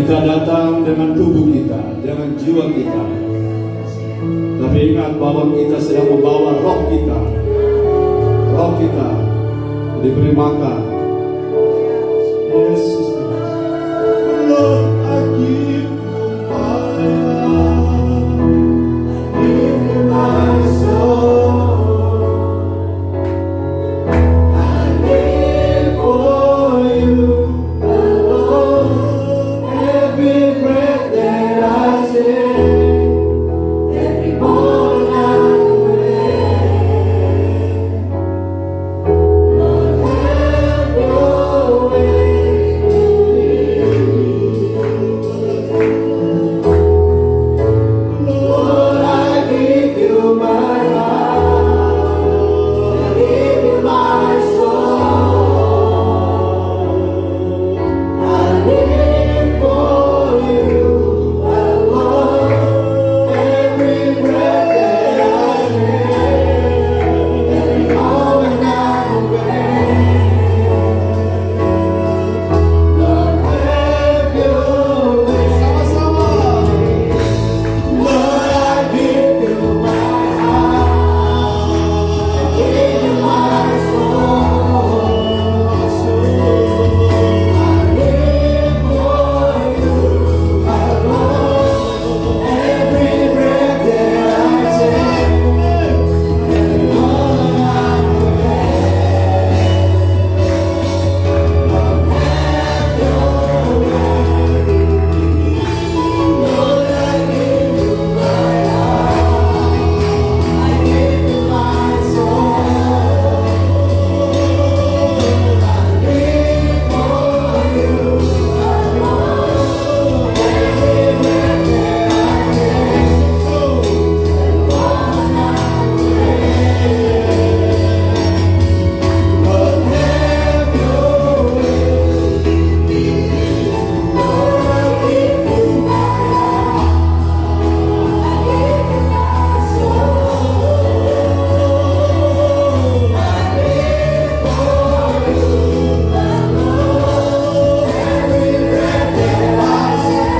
Kita datang dengan tubuh kita, dengan jiwa kita. Tapi ingat bahwa kita sedang membawa roh kita. Roh kita diberi makan. Yesus, Lord, I give you my soul. I live for you alone. Every breath that I take, every moment I'm awake. Lord, have your way. Lord, I give you my heart. I give you my soul. I live for you alone. Every breath that I take, every moment I'm awake. Lord, have your way. Sama-sama. Lord, I give you my heart. I give you my soul. I live for you alone. Every breath that I take, every moment I'm awake. Lord, have your way. Lord, I give you my heart. I give you my soul. I live for you alone. Every breath that I take, every moment I'm awake. Lord, have your way. Lord, I give you my heart. I give you my soul. I live for you alone. Every breath that I take,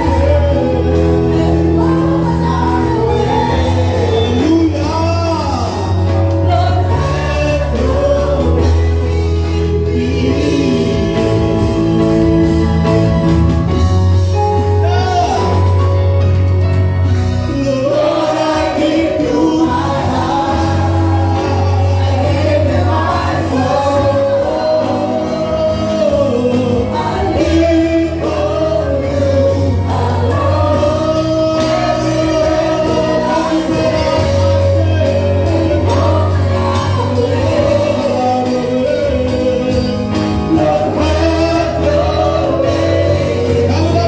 every moment I'm awake. Lord, have your way. Lord,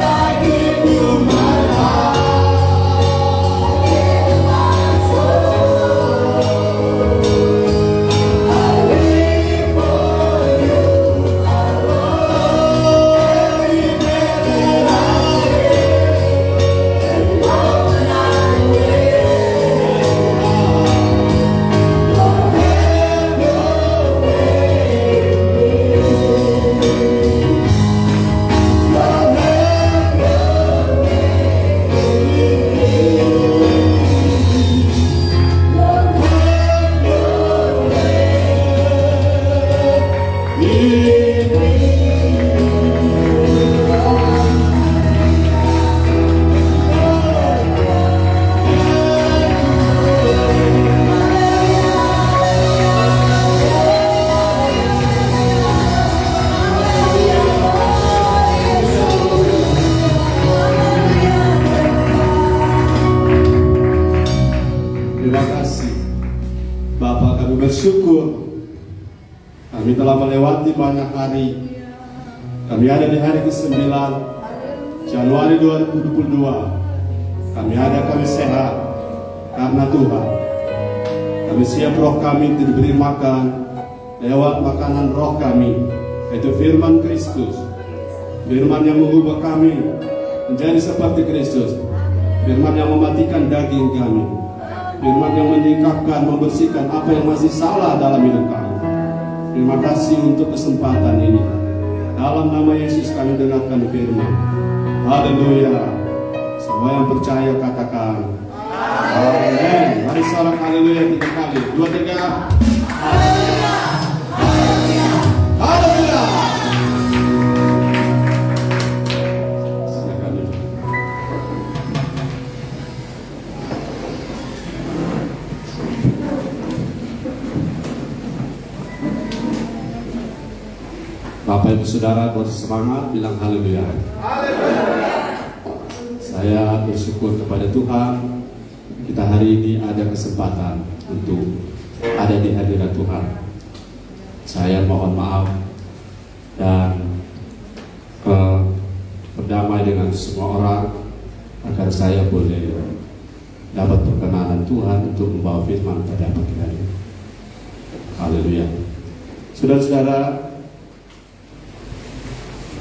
I give you my heart. I give you my soul. I live for you alone. Every breath that I take, every moment I'm awake. Lord, have your way. Lord, I give you my heart. I give you my soul. I live for you alone. Every breath that I take, every moment I'm awake. Lord, have your way. Lord, have your Terima kasih Bapak, kami bersyukur kami telah melewati banyak hari. Kami ada di hari ke-9 Januari 2022. Kami sehat karena Tuhan. Kami siap, roh kami diberi makan lewat makanan roh kami, yaitu firman Kristus. Firman yang mengubah kami menjadi seperti Kristus. Firman yang mematikan daging kami. Firman yang menyingkapkan, membersihkan apa yang masih salah dalam hidup kami. Terima kasih untuk kesempatan ini. Dalam nama Yesus kami dengarkan firman. Haleluya. Semua yang percaya katakan amin. Mari sorak haleluya 3 kali. 2, 3. Haleluya. Haleluya. Haleluya. Silakan. Bapak Ibu Saudara bersemangat bilang haleluya. Saya bersyukur kepada Tuhan, kita hari ini ada kesempatan untuk ada di hadirat Tuhan. Saya mohon maaf dan berdamai dengan semua orang agar saya boleh dapat perkenanan Tuhan untuk membawa firman pada pagi hari ini. Haleluya. Saudara-saudara,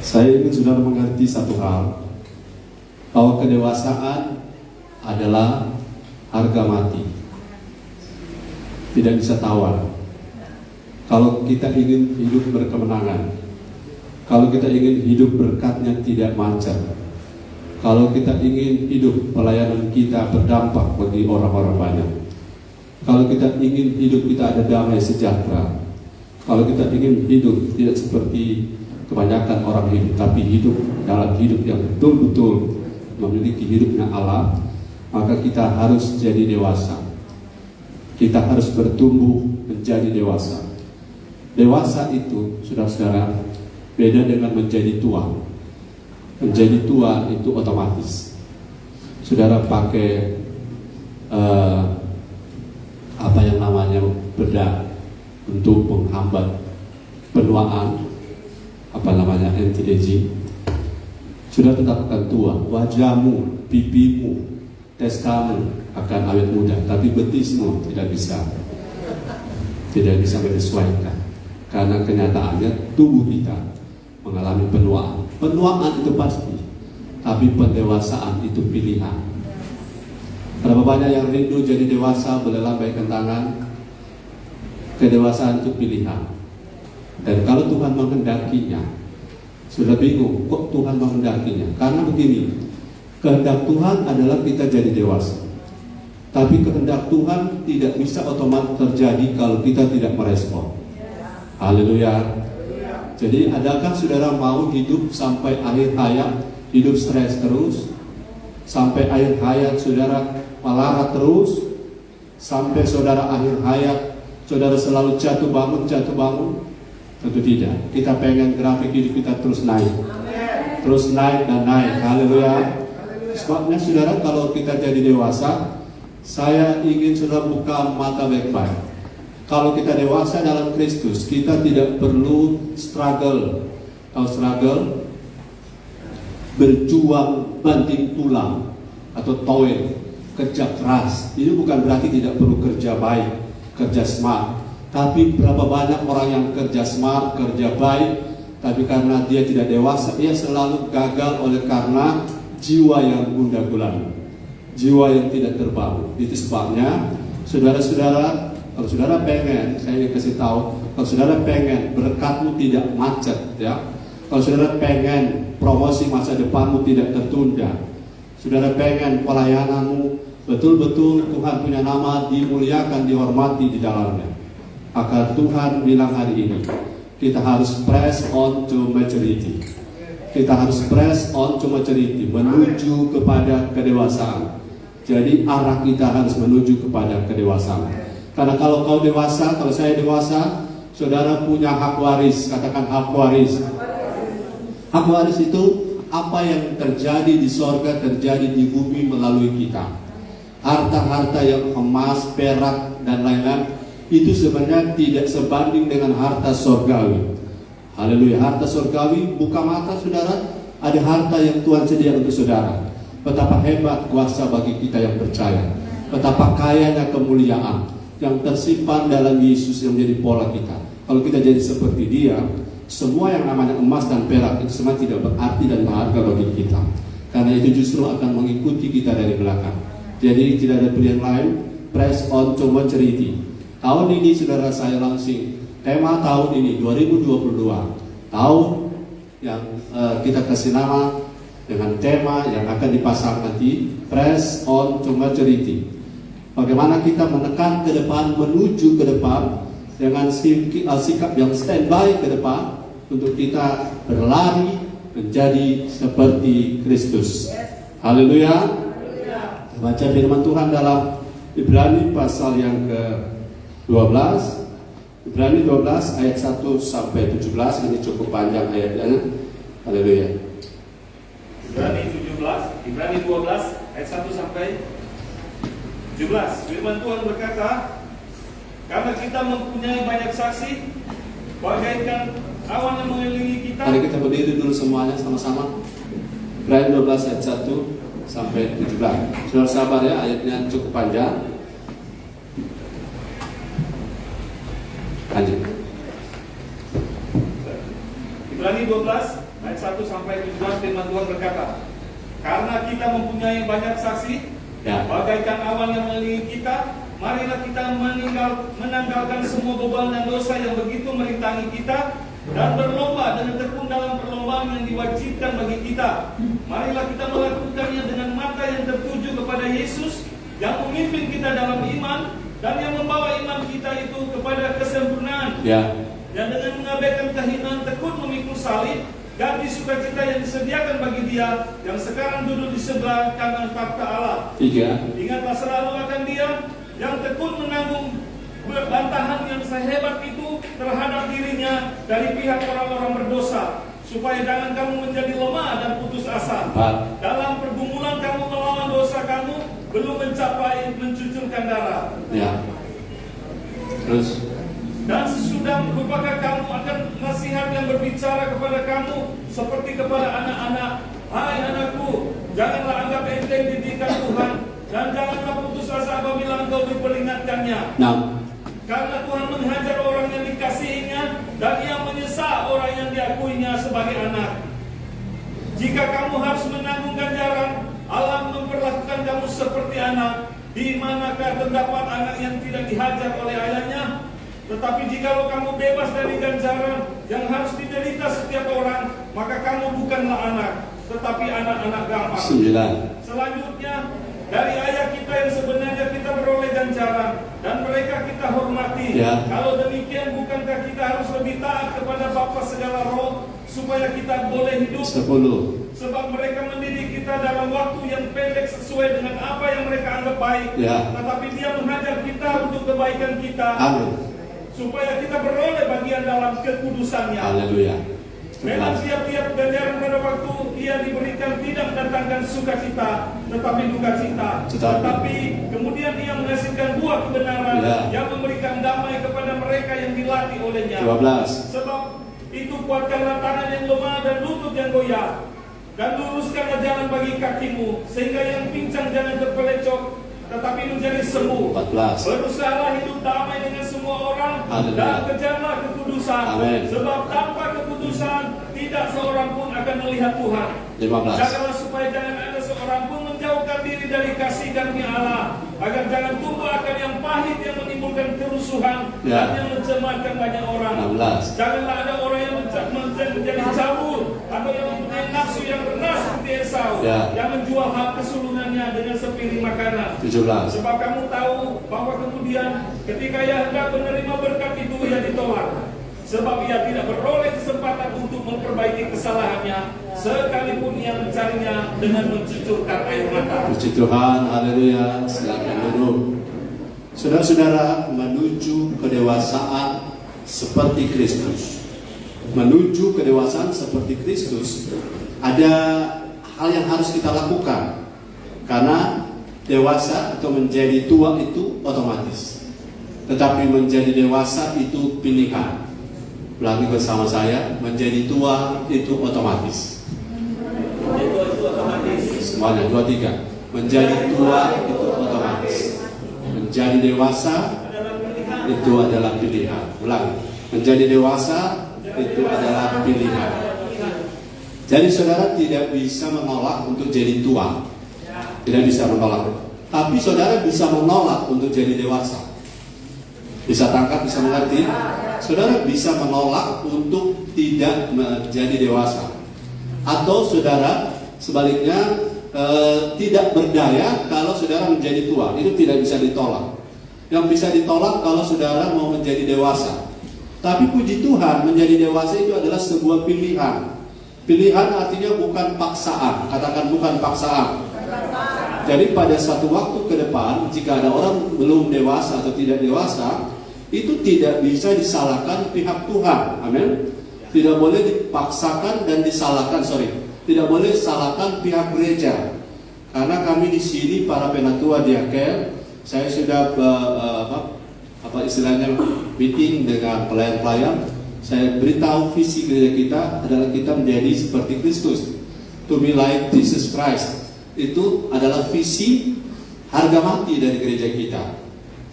saya ingin saudara mengerti satu hal, bahwa kedewasaan adalah harga mati, tidak bisa tawar. Kalau kita ingin hidup berkemenangan, kalau kita ingin hidup berkatnya tidak mancar, kalau kita ingin hidup pelayanan kita berdampak bagi orang-orang banyak, kalau kita ingin hidup kita ada damai sejahtera, kalau kita ingin hidup tidak seperti kebanyakan orang hidup, tapi hidup dalam hidup yang betul-betul memiliki hidupnya Allah, maka kita harus jadi dewasa. Kita harus bertumbuh menjadi dewasa. Dewasa itu, saudara-saudara, beda dengan menjadi tua. Menjadi tua itu otomatis. Saudara pakai apa yang namanya bedak untuk menghambat penuaan, apa namanya, anti-aging, sudah tetap akan tua. Wajahmu, pipimu, tes kamu akan awet muda, tapi betismu tidak bisa menyesuaikan, karena kenyataannya tubuh kita mengalami penuaan. Penuaan itu pasti, tapi pendewasaan itu pilihan. Berapa banyak yang rindu jadi dewasa, boleh lambaikan tangan. Kedewasaan itu pilihan. Dan kalau Tuhan menghendakinya, sudah bingung kok Tuhan menghendakinya. Karena begini, kehendak Tuhan adalah kita jadi dewasa, tapi kehendak Tuhan tidak bisa otomatis terjadi kalau kita tidak merespon. Haleluya. Jadi adakah saudara mau hidup sampai akhir hayat, hidup stres terus, sampai akhir hayat saudara melarat terus, sampai saudara akhir hayat saudara selalu jatuh bangun? Tentu tidak. Kita pengen grafik hidup kita terus naik, terus naik dan naik. Haleluya. Sebabnya saudara, kalau kita jadi dewasa, saya ingin saudara buka mata baik-baik. Kalau kita dewasa dalam Kristus, kita tidak perlu struggle. Tahu struggle? Berjuang banting tulang atau toil, kerja keras. Ini bukan berarti tidak perlu kerja baik, kerja smart. Tapi berapa banyak orang yang kerja smart, kerja baik, tapi karena dia tidak dewasa, dia selalu gagal oleh karena jiwa yang gundah gulana, jiwa yang tidak terbangun. Itu sebabnya, saudara-saudara, kalau saudara pengen, saya ingin kasih tahu, kalau saudara pengen berkatmu tidak macet, ya, kalau saudara pengen promosi masa depanmu tidak tertunda, saudara pengen pelayananmu betul-betul Tuhan punya nama dimuliakan, dihormati di dalamnya, maka Tuhan bilang hari ini, kita harus press on to maturity. Kita harus press on to maturity, menuju kepada kedewasaan. Jadi arah kita harus menuju kepada kedewasaan. Karena kalau kau dewasa, kalau saya dewasa, saudara punya hak waris. Katakan hak waris. Hak waris itu apa yang terjadi di sorga terjadi di bumi melalui kita. Harta-harta yang emas, perak, dan lain-lain itu sebenarnya tidak sebanding dengan harta sorgawi. Haleluya. Harta sorgawi, buka mata saudara, ada harta yang Tuhan sedia untuk saudara. Betapa hebat kuasa bagi kita yang percaya. Betapa kayanya kemuliaan yang tersimpan dalam Yesus yang menjadi pola kita. Kalau kita jadi seperti dia, semua yang namanya emas dan perak itu semua tidak berarti dan berharga bagi kita. Karena itu justru akan mengikuti kita dari belakang. Jadi tidak ada pilihan lain, press on to maturity. Tahun ini saudara, saya launching tema tahun ini 2022, tahun yang kita kasih nama dengan tema yang akan dipasang nanti, Press on to Maturity. Bagaimana kita menekan ke depan, menuju ke depan dengan sikap yang standby ke depan untuk kita berlari menjadi seperti Kristus. Haleluya. Baca firman Tuhan dalam Ibrani pasal yang ke-12. Ibrani 12 ayat 1 sampai 17. Ini cukup panjang ayatnya. Haleluya. Ibrani 12 ayat 1 sampai 17. Firman Tuhan berkata, karena kita mempunyai banyak saksi, bagaikan awan yang mengelilingi kita. Mari kita berdiri dulu semuanya sama-sama. Ibrani 12 ayat 1 sampai 17. Saudara sabar ya, ayatnya cukup panjang. Lanjut. Ibrani 12 ayat 1 sampai 17, firman Tuhan berkata, karena kita mempunyai banyak saksi, bagaikan awan yang mengelilingi kita, marilah kita menanggalkan semua beban dan dosa yang begitu merintangi kita, dan berlomba dengan tekun dalam perlombaan yang diwajibkan bagi kita. Marilah kita melakukannya dengan mata yang tertuju kepada Yesus, yang memimpin kita dalam iman, dan yang membawa iman kita itu kepada kesempurnaan. Dan dengan mengabaikan kehinaan tekun memikul salib, ganti sukacita yang disediakan bagi Dia yang sekarang duduk di sebelah kanan takhta Allah. Ingatlah selalu akan Dia yang tekun menanggung bantahan yang sehebat itu terhadap dirinya dari pihak orang-orang berdosa, supaya jangan kamu menjadi lemah dan putus asa. Dalam pergumulan kamu melawan dosa kamu belum mencapai mencucurkan darah. Terus. Dan sesudah merupakan kamu akan nasihat yang berbicara kepada kamu seperti kepada anak-anak. Hai anakku, janganlah anggap enteng didikan Tuhan, dan janganlah putus asa apabila engkau diperingatkannya. Karena Tuhan menghajar orang yang dikasihinya, dan Ia menyesa orang yang diakuinya sebagai anak. Jika kamu harus menanggung ganjaran, Allah memperlakukan kamu seperti anak. Di manakah terdapat anak yang tidak dihajar oleh ayahnya? Tetapi jikalau kamu bebas dari ganjaran yang harus diderita setiap orang, maka kamu bukanlah anak, tetapi anak-anak gampang. 9. Selanjutnya, dari ayah kita yang sebenarnya kita beroleh ganjaran, dan mereka kita hormati. Kalau demikian, bukankah kita harus lebih taat kepada Bapa segala roh, supaya kita boleh hidup? 10. Sebab mereka mendidik kita dalam waktu yang pendek sesuai dengan apa yang mereka anggap baik. Tetapi Dia mengajar kita untuk kebaikan kita. Amin. Supaya kita beroleh bagian dalam kekudusannya. Haleluya. Memang tiap-tiap ganjaran pada waktu Ia diberikan tidak mendatangkan sukacita, tetapi duka cita. Tetapi kemudian Ia menghasilkan buah kebenaran yang memberikan damai kepada mereka yang dilatih olehnya. 12. Sebab itu kuatkanlah tangan yang lemah dan lutut yang goyah, dan luruskanlah jalan bagi kakimu, sehingga yang pincang jangan terpelecok, tetapi menjadi sembuh. 14. Berusahalah hidup damai dengan semua orang. Dan kejarlah kekudusan. Sebab tanpa kekudusan tidak seorang pun akan melihat Tuhan. 15. Jagalah supaya jangan ada seorang pun menjauhkan diri dari kasih karunia Allah, agar jangan tumbuh akar yang pahit yang menimbulkan kerusuhan dan yang mencemarkan banyak orang. 16. Janganlah ada orang yang menjadi cabul atau yang mempunyai nafsu yang rendah seperti Esau, yang menjual hak kesulungannya dengan sepiring makanan. 17. Sebab kamu tahu bahwa kemudian ketika Ia hendak menerima berkat itu, Ia ditolak, sebab Ia tidak beroleh kesempatan untuk memperbaiki kesalahannya, sekalipun Ia mencarinya dengan mencucurkan air mata. Puji Tuhan, haleluya. Silakan duduk. Saudara-saudara, menuju kedewasaan seperti Kristus. Menuju kedewasaan seperti Kristus, ada hal yang harus kita lakukan. Karena dewasa atau menjadi tua itu otomatis, tetapi menjadi dewasa itu pilihan. Ulangi bersama saya, menjadi tua itu otomatis. Semuanya, 2, 3. Menjadi tua itu otomatis. Menjadi dewasa itu adalah pilihan. Ulangi, menjadi dewasa itu adalah pilihan. Jadi saudara tidak bisa menolak untuk jadi tua, tidak bisa menolak. Tapi saudara bisa menolak untuk jadi dewasa. Bisa tangkap, bisa mengerti? Saudara bisa menolak untuk tidak menjadi dewasa. Atau saudara sebaliknya tidak berdaya kalau saudara menjadi tua. Itu tidak bisa ditolak. Yang bisa ditolak kalau saudara mau menjadi dewasa. Tapi puji Tuhan, menjadi dewasa itu adalah sebuah pilihan. Pilihan artinya bukan paksaan. Katakan bukan paksaan. Jadi pada satu waktu ke depan, jika ada orang belum dewasa atau tidak dewasa, itu tidak bisa disalahkan pihak Tuhan. Amin. Tidak boleh dipaksakan dan disalahkan. Tidak boleh salahkan pihak gereja. Karena kami di sini para penatua diaken, saya sudah istilahnya meeting dengan pelayan-pelayan. Saya beritahu visi gereja kita adalah kita menjadi seperti Kristus, to be like Jesus Christ. Itu adalah visi harga mati dari gereja kita.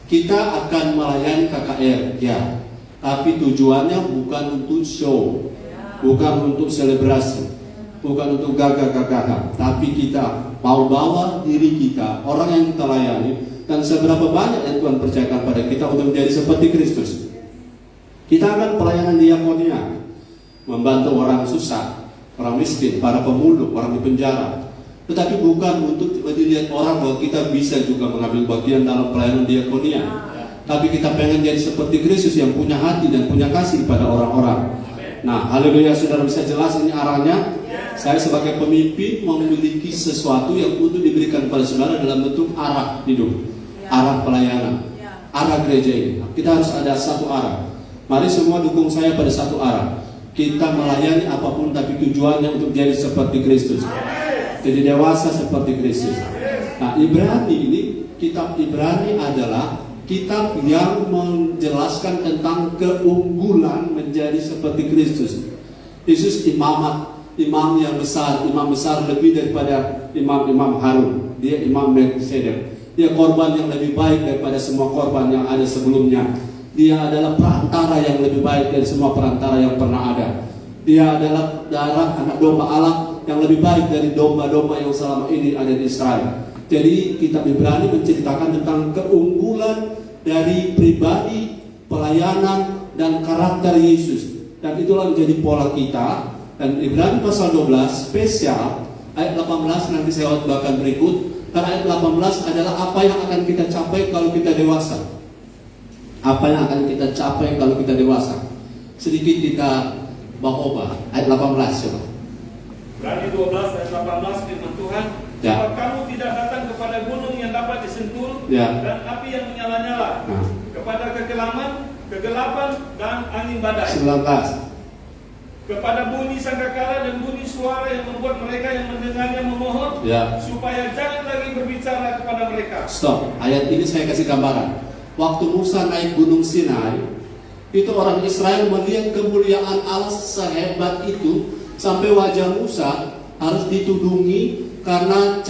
Kita akan melayani KKR, ya, tapi tujuannya bukan untuk show, bukan untuk selebrasi, bukan untuk gagah-gagahan, tapi kita mau bawa diri kita, orang yang kita layani, dan seberapa banyak yang Tuhan percayakan pada kita untuk menjadi seperti Kristus. Kita akan pelayanan diakonia, membantu orang susah, orang miskin, para pemulung, orang di penjara. Tetapi bukan untuk dilihat orang bahwa kita bisa juga mengambil bagian dalam pelayanan diakonia. Tapi kita pengen jadi seperti Kristus yang punya hati dan punya kasih pada orang-orang. Nah, haleluya, saudara bisa jelas ini arahnya. Saya sebagai pemimpin memiliki sesuatu yang untuk diberikan pada saudara dalam bentuk arah hidup. Arah pelayanan, arah gereja ini. Kita harus ada satu arah. Mari semua dukung saya pada satu arah. Kita melayani apapun tapi tujuannya untuk jadi seperti Kristus. Jadi dewasa seperti Kristus. Nah, Ibrani ini, kitab Ibrani adalah kitab yang menjelaskan tentang keunggulan menjadi seperti Kristus. Yesus imam yang besar, imam besar lebih daripada imam Harun. Dia imam Melkisedek. Dia korban yang lebih baik daripada semua korban yang ada sebelumnya. Dia adalah perantara yang lebih baik dari semua perantara yang pernah ada. Dia adalah darah anak domba Allah yang lebih baik dari domba-domba yang selama ini ada di Israel. Jadi kitab Ibrani menceritakan tentang keunggulan dari pribadi, pelayanan, dan karakter Yesus. Dan itulah menjadi pola kita. Dan Ibrani pasal 12 spesial ayat 18 nanti saya khotbahkan berikut. Karena ayat 18 adalah apa yang akan kita capai kalau kita dewasa. Apa yang akan kita capai kalau kita dewasa. Sedikit kita baca ayat 18 coba. Ibrani 12 ayat 18 firman Tuhan. Ya. Sebab kamu tidak datang kepada gunung yang dapat disentuh, Ya. dan api yang menyala-nyala, kepada kegelapan dan angin badai, 19. kepada bunyi sangkakala dan bunyi suara yang membuat mereka yang mendengarnya memohon, Ya. supaya jangan lagi berbicara kepada mereka. Stop. Ayat ini saya kasih gambaran. Waktu Musa naik gunung Sinai, itu orang Israel melihat kemuliaan Allah sehebat itu sampai wajah Musa harus ditudungi karena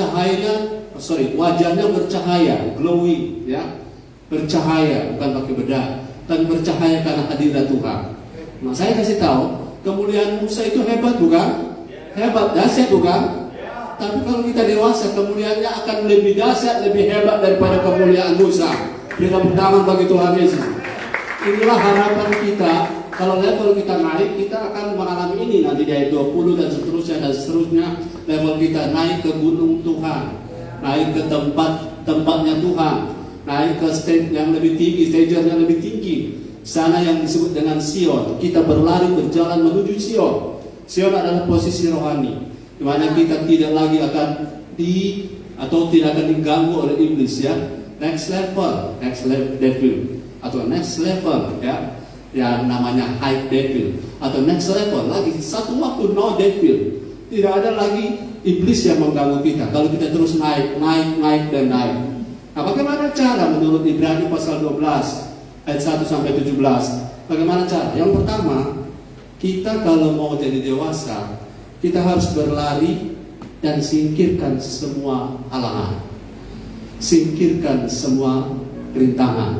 wajahnya bercahaya, glowing, ya, bercahaya, bukan pakai bedak, dan bercahaya karena hadirat Tuhan. Nah, saya kasih tahu, kemuliaan Musa itu hebat bukan? Hebat, dahsyat bukan? Tapi kalau kita dewasa, kemuliaannya akan lebih dahsyat, lebih hebat daripada kemuliaan Musa. Kita bertangan bagi Tuhan Yesus. Inilah harapan kita. Kalau level kita naik, kita akan mengalami ini nanti di ayat 20 dan seterusnya. Level kita naik ke gunung Tuhan, naik ke tempatnya Tuhan, naik ke stage yang lebih tinggi, stage yang lebih tinggi. Sana yang disebut dengan Sion. Kita berjalan menuju Sion. Sion adalah posisi rohani, di mana kita tidak lagi akan tidak akan diganggu oleh iblis, ya. Next level devil, atau next level, ya, yang namanya high devil, atau next level lagi satu waktu no devil. Tidak ada lagi iblis yang mengganggu kita kalau kita terus naik dan naik. Nah, bagaimana cara menurut Ibrani pasal 12 ayat 1 sampai 17? Bagaimana cara? Yang pertama, kita kalau mau jadi dewasa, kita harus berlari dan singkirkan semua halangan. Singkirkan semua rintangan.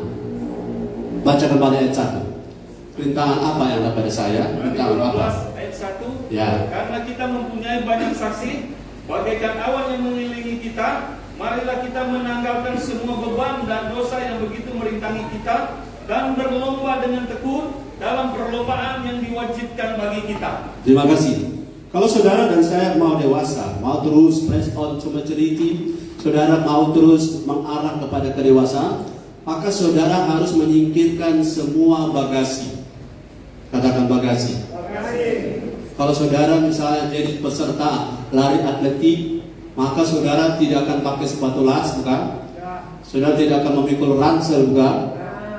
Baca kembali ayat 1. Rintangan apa yang ada pada saya? Rintangan apa? Ayat 1. Ya. Karena kita mempunyai banyak saksi, bagaikan awan yang mengelilingi kita, marilah kita menanggalkan semua beban dan dosa yang begitu merintangi kita, dan berlomba dengan tekun dalam perlombaan yang diwajibkan bagi kita. Terima kasih. Kalau saudara dan saya mau dewasa, mau terus press on to maturity, saudara mau terus mengarah kepada kedewasaan, maka saudara harus menyingkirkan semua bagasi. Katakan bagasi. Kalau saudara misalnya jadi peserta lari atletik, maka saudara tidak akan pakai sepatu las, bukan? Saudara tidak akan memikul ransel, bukan?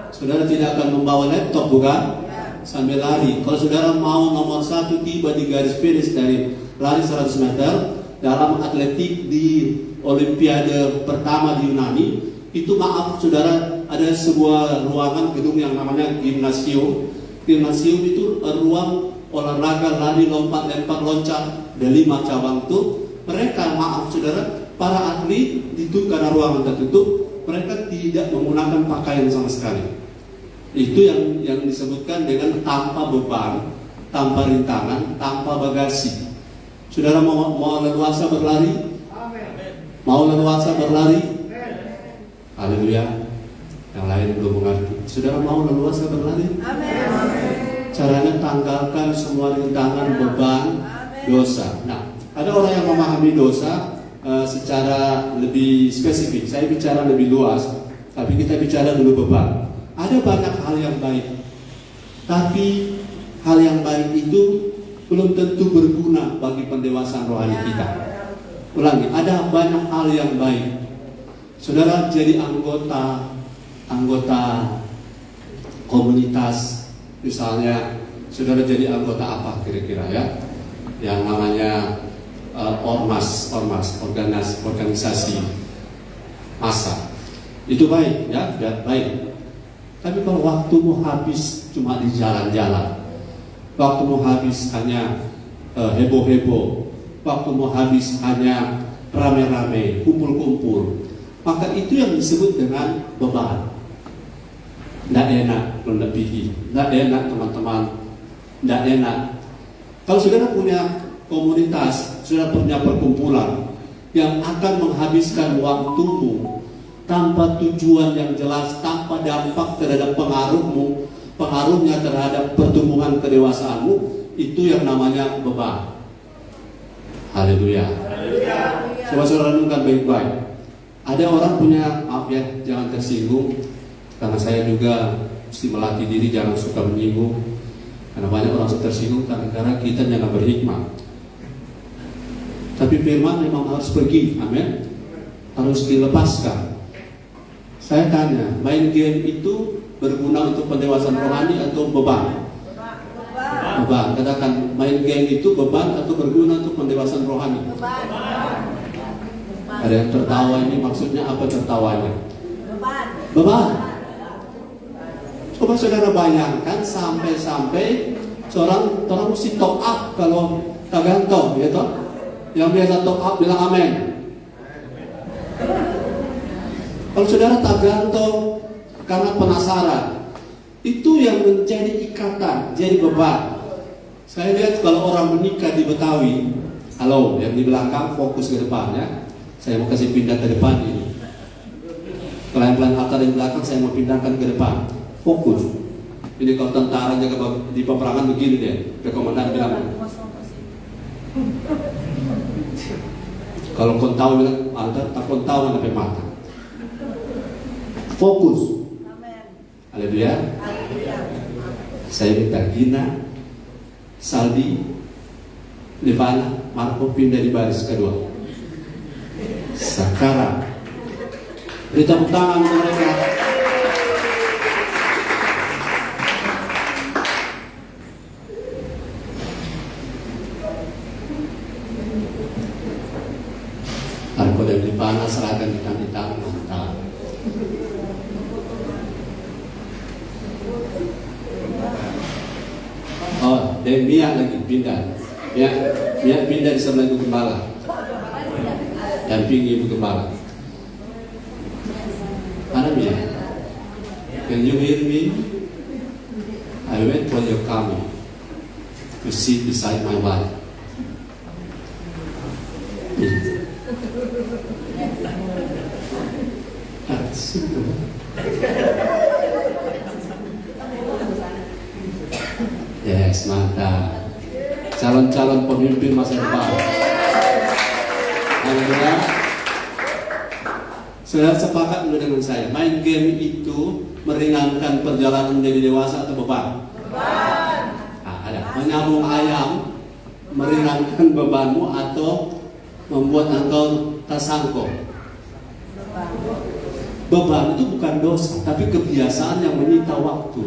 Saudara tidak akan membawa laptop, bukan? Sambil lari. Kalau saudara mau nomor 1 tiba di garis finish dari lari 100 meter dalam atletik di Olimpiade pertama di Yunani, itu maaf saudara, ada sebuah ruangan gedung yang namanya gimnasium. Gimnasium itu ruang olahraga lari, lompat, lempar, loncat, ada 5 cabang itu. Mereka, maaf saudara, para atlet itu karena ruangan tertutup, mereka tidak menggunakan pakaian sama sekali. Itu yang disebutkan dengan tanpa beban, tanpa rintangan, tanpa bagasi. Saudara mau leluasa berlari? Mau leluasa berlari? Haleluya. Yang lain belum mengerti. Saudara mau leluasa berlari? Caranya tanggalkan semua rintangan, beban, dosa. Nah, ada orang yang memahami dosa secara lebih spesifik. Saya bicara lebih luas, tapi kita bicara dulu beban. Ada banyak hal yang baik, tapi hal yang baik itu belum tentu berguna bagi pendewasaan rohani kita. Ulangi, ada banyak hal yang baik. Saudara jadi anggota komunitas, misalnya saudara jadi anggota apa kira-kira ya? Yang namanya ormas, organisasi massa. Itu baik ya, baik. Tapi kalau waktumu habis cuma di jalan-jalan, waktumu habis hanya heboh-heboh, waktumu habis hanya rame-rame, kumpul-kumpul, maka itu yang disebut dengan beban. Tidak enak melebihi, tidak enak teman-teman, tidak enak. Kalau saudara punya komunitas, saudara punya perkumpulan yang akan menghabiskan waktumu tanpa tujuan yang jelas, tanpa dampak terhadap pengaruhnya terhadap pertumbuhan kedewasaanmu, itu yang namanya beban. Haleluya. Coba saudara renungkan baik-baik. Ada orang punya, maaf ya, jangan tersinggung, karena saya juga mesti melatih diri jangan suka menyinggung, karena banyak orang tersinggung karena kita jangan berhikmah. Tapi firman memang harus pergi, amin, harus dilepaskan. Saya tanya, main game itu berguna untuk pendewasaan rohani atau beban? Beban. Katakan, main game itu beban atau berguna untuk pendewasaan rohani? Ada yang tertawa, ini maksudnya apa tertawanya? Beban. Coba saudara bayangkan sampai orang mesti top up kalau tergantung, ya toh? Yang biasa top up bilang amin. Kalau saudara tak gantung karena penasaran, itu yang menjadi ikatan, jadi beban. Saya lihat kalau orang menikah di Betawi, halo, yang di belakang fokus ke depan ya. Saya mau kasih pindah ke depan ini. Pelan-pelan altar di belakang saya mau pindahkan ke depan, fokus. Ini kalau tentara jaga di peperangan begini deh, komandan bilang. Kalau kau tahu bilang altar, tak kau tahu mana mata. Fokus. Haleluya. Saya minta Gina, Saldi, Livana, Marco pindah di baris kedua. Sekarang beri tepuk tangan untuk mereka. Marco dan Livana serahkan di kami tangan. Dan Mia lagi pindah. Mia pindah di sebelah Ibu Gembala. Dampingi Ibu Gembala. Mana Mia? Can you hear me? I wait for your coming to sit beside my wife. Yes, mantap. calon-calon pemimpin masa depan. Haleluya. Saudara sepakat dulu dengan saya, main game itu meringankan perjalanan menjadi dewasa atau beban? Beban. Nah, ada menyambung ayam meringankan bebanmu atau membuat engkau tersangkut? Beban itu bukan dosa, tapi kebiasaan yang menyita waktu.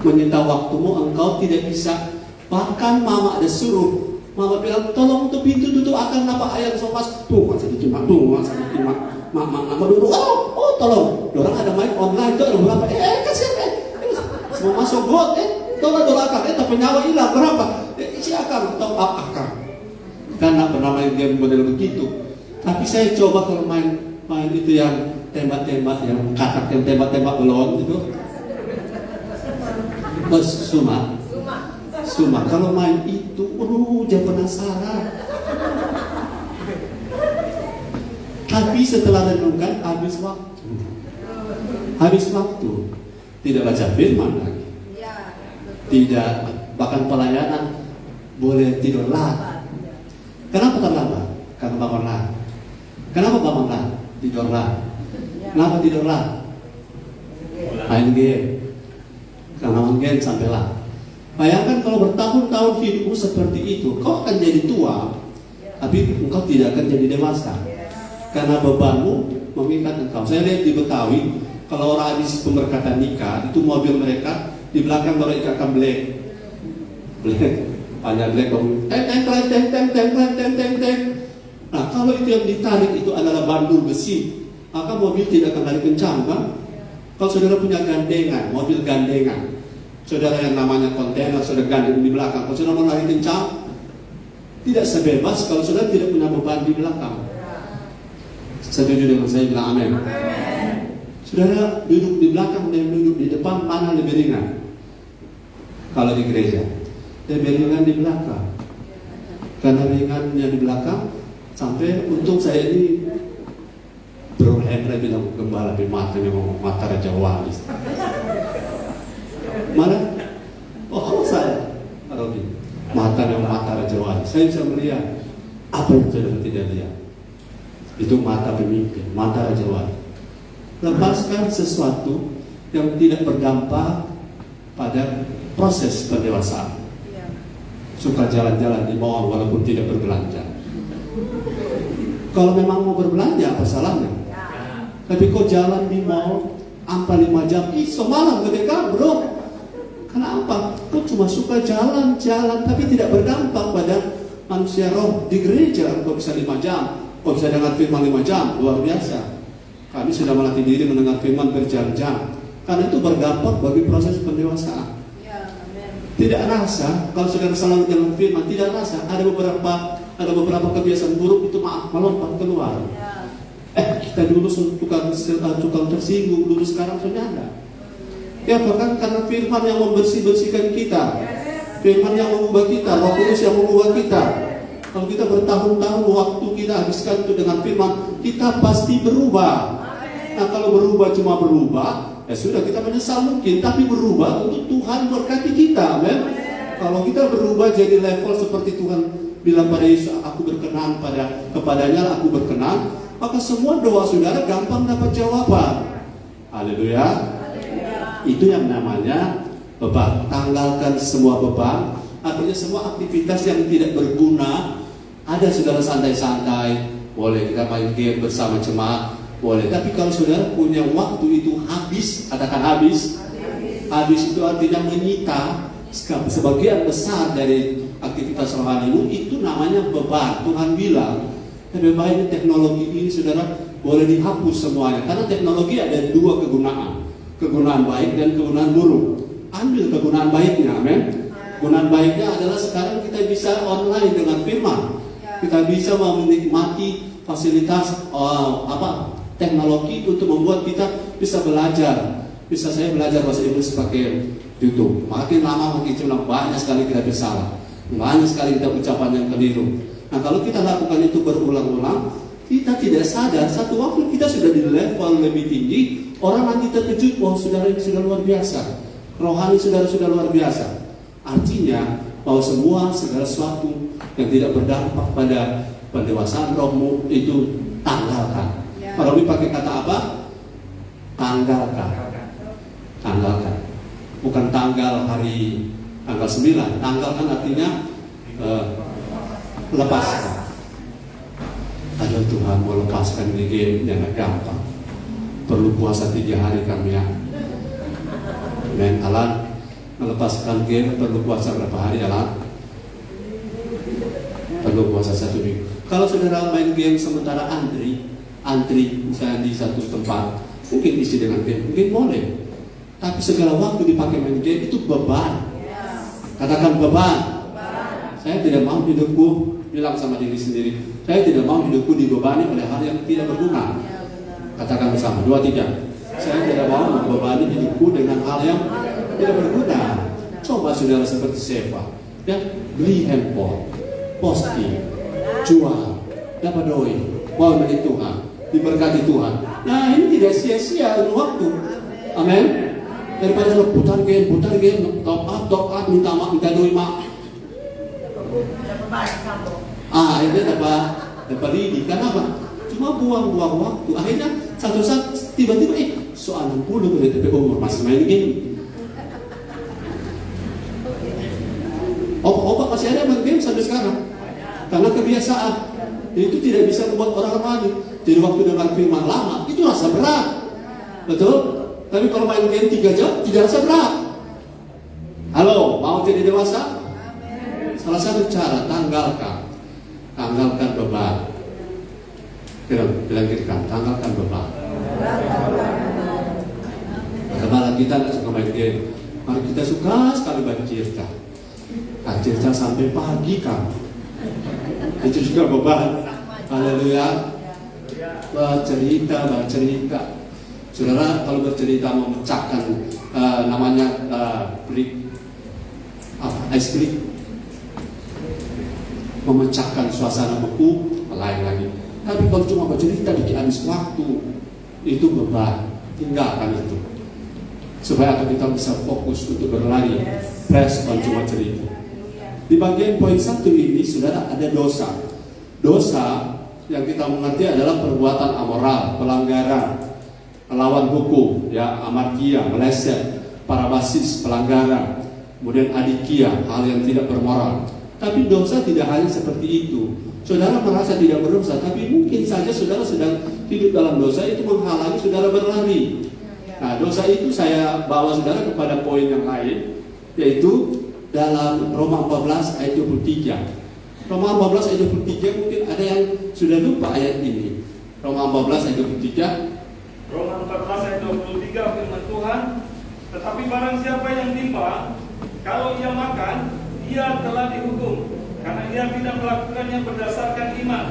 Menyita waktumu, engkau tidak bisa. Bahkan mama ada suruh, mama bilang tolong tutup pintu, tutup akan apa ayam sopas. Tuh masih dicimak, mama dulu. Oh tolong, orang ada main online tuh ada berapa? Kasih semua masuk bot, tolong akan, tapi nyawa hilang berapa? Isi akan, top up akan. Karena pernah main game model begitu. Tapi saya coba kalau main itu yang tembak-tembak, yang katak, yang tembak-tembak belon itu. Suma. Kalau main itu, jangan penasaran. Tapi setelah renungkan, habis waktu. Tidak baca firman lagi. Tidak, bahkan pelayanan boleh tidur lat. Kenapa terlambat? Karena bangun lat. Kenapa bangun lat? Tidur lat. Kenapa tidur lat? Main game. Karena main game sampai lat. Bayangkan kalau bertahun-tahun hidupmu seperti itu, kau akan jadi tua, tapi engkau tidak akan jadi dewasa. Karena bebanmu mengikat engkau. Saya lihat di Betawi, kalau orang habis pemberkatan nikah, itu mobil mereka di belakang baru ikatkan black, panjang black, teng. Nah kalau itu yang ditarik itu adalah bandul besi, maka mobil tidak akan lari kencang, kan? Kalau saudara punya gandengan, mobil gandengan, saudara yang namanya kontainer, saudara gandeng di belakang, kalau saudara mau lari kencang, tidak sebebas kalau saudara tidak punya beban di belakang. Setuju dengan saya, bilang amin. Saudara duduk di belakang dan duduk di depan, mana lebih ringan? Kalau di gereja, lebih ringan di belakang. Karena ringannya di belakang, sampai untung saya ini Bro Henry bilang gembala di mata memang mata Raja Wali. Mana? Oh saya, Robi, mata memang mata Raja Wali. Saya bisa melihat apa yang saudara tidak lihat. Itu mata pemimpin, mata Raja Wali. Lepaskan sesuatu yang tidak berdampak pada proses pendewasaan. Suka jalan-jalan di mall walaupun tidak berbelanja. Kalau memang mau berbelanja, apa salahnya? Tapi kok jalan di mall sampai 5 jam, semalam gede kan bro? Kenapa? Kok cuma suka jalan-jalan tapi tidak berdampak pada manusia roh di gereja? Kok bisa 5 jam? Kok bisa dengar firman 5 jam? Luar biasa. Kami sudah melatih diri mendengar firman berjam-jam. Karena itu berdampak bagi proses pendewasaan. Tidak rasa kalau saudara selalu jalan firman, tidak rasa ada beberapa kebiasaan buruk itu melompat keluar. Kita dulu tukang tersinggung, dulu sekarang sudah ada. Ya bahkan karena firman yang membersihkan kita, firman yang mengubah kita, Roh Kudus yang mengubah kita. Kalau kita bertahun-tahun waktu kita habiskan itu dengan firman, kita pasti berubah. Nah kalau berubah cuma berubah, ya sudah kita menyesal mungkin, tapi berubah untuk Tuhan berkati kita, amen. Kalau kita berubah jadi level seperti Tuhan bilang pada Yesus, aku berkenan kepadanya, aku berkenan, maka semua doa saudara gampang dapat jawaban. Haleluya. Itu yang namanya beban. Tanggalkan semua beban. Artinya semua aktivitas yang tidak berguna. Ada saudara santai-santai, boleh kita main game bersama jemaat, boleh. Tapi kalau saudara punya waktu itu habis, katakan habis. Habis itu artinya menyita sebagian besar dari aktivitas rohanimu, itu namanya beban. Tuhan bilang lebih baik teknologi ini saudara boleh dihapus semuanya, karena teknologi ada 2 kegunaan, kegunaan baik dan kegunaan buruk. Ambil kegunaan baiknya, amin. Kegunaan baiknya adalah sekarang kita bisa online dengan firman, kita bisa menikmati fasilitas teknologi untuk membuat kita bisa belajar. Bisa saya belajar bahasa Inggris pakai YouTube. Makin lama makin cepat, banyak sekali kita bersalah, banyak sekali kita ucapan yang keliru. Nah kalau kita lakukan itu berulang-ulang, kita tidak sadar satu waktu kita sudah di level lebih tinggi. Orang nanti terkejut, wah saudara ini sudah luar biasa, rohani saudara sudah luar biasa. Artinya bahwa semua segala sesuatu yang tidak berdampak pada pendewasaan rohmu itu tanggalkan. Kalau ini pakai kata apa? Tanggalkan. Tanggalkan. Bukan tanggal hari tanggal 9. Tanggalkan artinya lepaskan. Aduh Tuhan, mau lepaskan di game jangan gampang. Perlu puasa 3 hari kami ya. Amen. Alan, melepaskan game perlu puasa berapa hari Alan? Perlu puasa 1 minggu. Kalau saudara main game sementara antri misalnya di satu tempat, mungkin isi dengan game, mungkin boleh. Tapi segala waktu dipakai main game itu beban. Katakan beban. Saya tidak mau hidupku, bilang sama diri sendiri, saya tidak mau hidupku dibebani oleh hal yang tidak berguna. Katakan bersama, 2, 3. Saya tidak mau membebani hidupku dengan hal yang tidak berguna. Coba saudara seperti Seva, ya, beli handphone, posting, jual, dapat doi, mau milik Tuhan, diberkati Tuhan. Nah ini tidak sia-sia waktu. Amin. Daripada sudah putar game, top up, minta doi mak. Akhirnya dapat lidi. Kenapa? Cuma buang-buang waktu. Akhirnya satu saat tiba-tiba soal 60 menit tapi umur masih main game. Obat masih ada main game sampai sekarang. Karena kebiasaan. Itu tidak bisa membuat orang remaja. Jadi waktu dengar firman lama itu rasa berat. Betul? Tapi kalau main game 3 jam tidak rasa berat. Halo, mau jadi dewasa? Salah satu cara tanggalkan beban. Bilangkan, tanggalkan beban. Bagaimana kita tidak suka main game? Mari kita suka sekali baca cerita. Cerita sampai pagi kan. Itu juga beban. Haleluya. Bercerita. Saudara kalau bercerita memecahkan namanya ice cream, memecahkan suasana beku, lain lagi. Tapi kalau cuma bercerita bikin habis waktu, itu beban. Tinggalkan itu. Supaya kita bisa fokus untuk berlari. Press bukan cuma cerita. Di bagian poin 1 ini, saudara, ada dosa. Dosa yang kita mengerti adalah perbuatan amoral, pelanggaran, melawan hukum, ya, amartia, meleset, parabasis, pelanggaran, kemudian adikia, hal yang tidak bermoral. Tapi dosa tidak hanya seperti itu. Saudara merasa tidak berdosa, tapi mungkin saja saudara sedang hidup dalam dosa itu menghalangi saudara berlari. Nah, dosa itu saya bawa saudara kepada poin yang lain, yaitu dalam Roma 14 ayat 23. Roma 14 ayat 23 mungkin ada yang sudah lupa ayat ini. Roma 14 ayat 23. Roma 14 ayat 23 firman Tuhan, tetapi barang siapa yang timbang, kalau ia makan, ia telah dihukum, karena ia tidak melakukannya berdasarkan iman.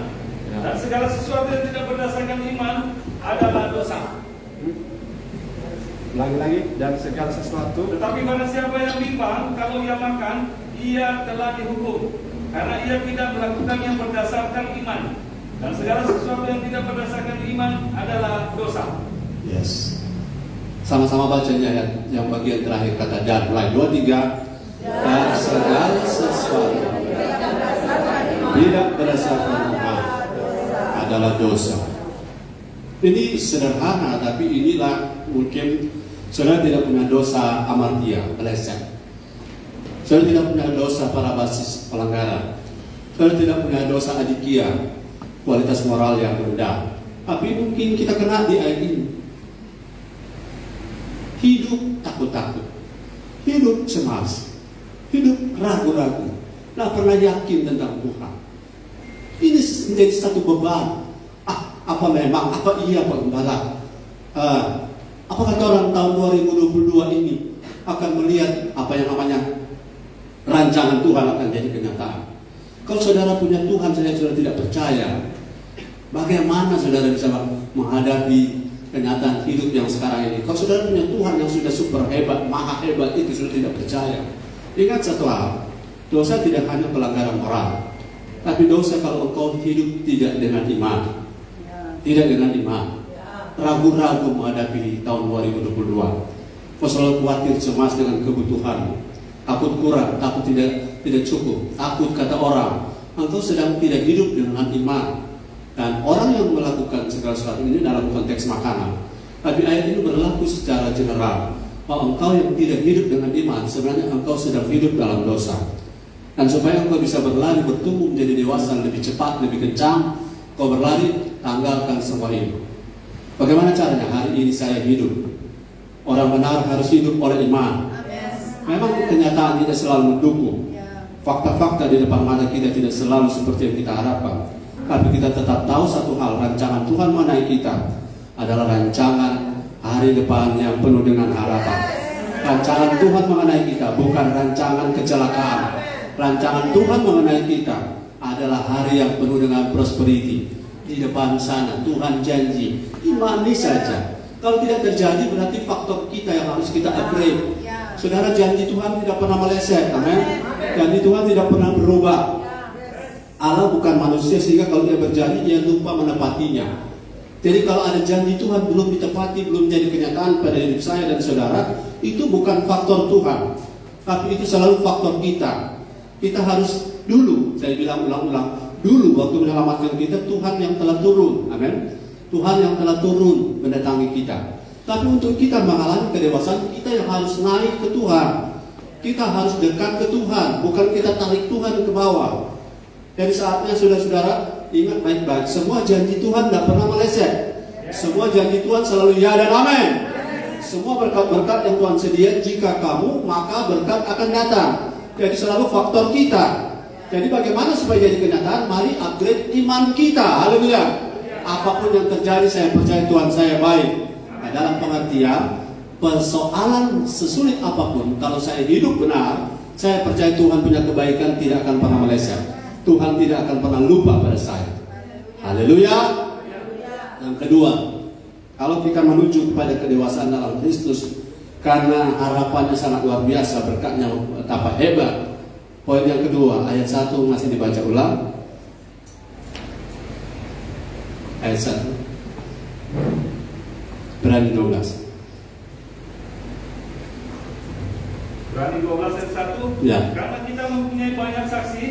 Dan segala sesuatu yang tidak berdasarkan iman adalah dosa. Lagi-lagi, dan segala sesuatu. Tetapi barang siapa yang bimbang, kalau ia makan, ia telah dihukum, karena ia tidak melakukannya berdasarkan iman. Dan segala sesuatu yang tidak berdasarkan iman adalah dosa. Yes. Sama-sama bacanya ya, yang bagian terakhir kata dan. Mulai 2, 3. Dan segala sesuatu tidak berdasarkan iman adalah dosa. Ini sederhana, tapi inilah mungkin saudara tidak punya dosa amartia, meleset. Saudara tidak punya dosa parabasis, pelanggaran. Saudara tidak punya dosa adikia, kualitas moral yang rendah. Tapi mungkin kita kena di ayat ini. Hidup takut-takut, hidup cemas, hidup ragu-ragu, tidak pernah yakin tentang Tuhan. Ini menjadi satu beban. Apa memang, apa iya Pak Gembala? Apa kata orang tahun 2022 ini akan melihat apa yang namanya rancangan Tuhan akan jadi kenyataan? Kalau saudara punya Tuhan saja sudah tidak percaya, bagaimana saudara bisa menghadapi kenyataan hidup yang sekarang ini? Kalau saudara punya Tuhan yang sudah super hebat, maha hebat, itu sudah tidak percaya. Ingat satu hal, dosa tidak hanya pelanggaran moral, tapi dosa kalau engkau hidup tidak dengan iman. Tidak dengan iman, ragu-ragu menghadapi tahun 2022. Kau selalu khawatir cemas dengan kebutuhanmu. takut kurang, takut tidak cukup, takut kata orang, engkau sedang tidak hidup dengan iman. Dan orang yang melakukan segala sesuatu ini dalam konteks makanan. Tapi ayat ini berlaku secara general, bahwa engkau yang tidak hidup dengan iman, sebenarnya engkau sedang hidup dalam dosa. Dan supaya engkau bisa berlari, bertumbuh menjadi dewasa lebih cepat, lebih kencang, kau berlari, tanggalkan semua itu. Bagaimana caranya? Hari ini saya hidup. Orang benar harus hidup oleh iman. Memang kenyataan tidak selalu mendukung. Fakta-fakta di depan mata kita tidak selalu seperti yang kita harapkan. Tapi kita tetap tahu satu hal, rancangan Tuhan mengenai kita adalah rancangan hari depan yang penuh dengan harapan. Rancangan Tuhan mengenai kita bukan rancangan kecelakaan. Rancangan Tuhan mengenai kita adalah hari yang penuh dengan prosperity. Di depan sana Tuhan janji, imani saja. Kalau tidak terjadi berarti faktor kita yang harus kita upgrade. Saudara, janji Tuhan tidak pernah meleset, amin. Janji Tuhan tidak pernah berubah. Allah bukan manusia sehingga kalau dia berjanji dia lupa menepatinya. Jadi kalau ada janji Tuhan belum ditepati, belum jadi kenyataan pada hidup saya dan saudara, itu bukan faktor Tuhan, tapi itu selalu faktor kita. Kita harus dulu, saya bilang ulang-ulang, dulu waktu menyelamatkan kita Tuhan yang telah turun, amin. Tuhan yang telah turun mendatangi kita. Tapi untuk kita mengalami kedewasaan, kita yang harus naik ke Tuhan. Kita harus dekat ke Tuhan, bukan kita tarik Tuhan ke bawah. Jadi saatnya saudara-saudara ingat baik-baik, semua janji Tuhan tidak pernah meleset. Semua janji Tuhan selalu ya dan amin. Semua berkat-berkat yang Tuhan sedia, jika kamu maka berkat akan datang. Jadi selalu faktor kita. Jadi bagaimana supaya jadi kenyataan? Mari upgrade iman kita. Haleluya. Apapun yang terjadi, saya percaya Tuhan saya baik. Nah, dalam pengertian persoalan sesulit apapun, kalau saya hidup benar, saya percaya Tuhan punya kebaikan tidak akan pernah meleset. Tuhan tidak akan pernah lupa pada saya. Haleluya. Yang kedua, kalau kita menuju kepada kedewasaan dalam Kristus, karena harapannya sangat luar biasa, berkatnya betapa hebat. Poin yang kedua, ayat 1 masih dibaca ulang. Ayat 1 Berani 12. Berani 12 ayat 1. Ya. Karena kita mempunyai banyak saksi,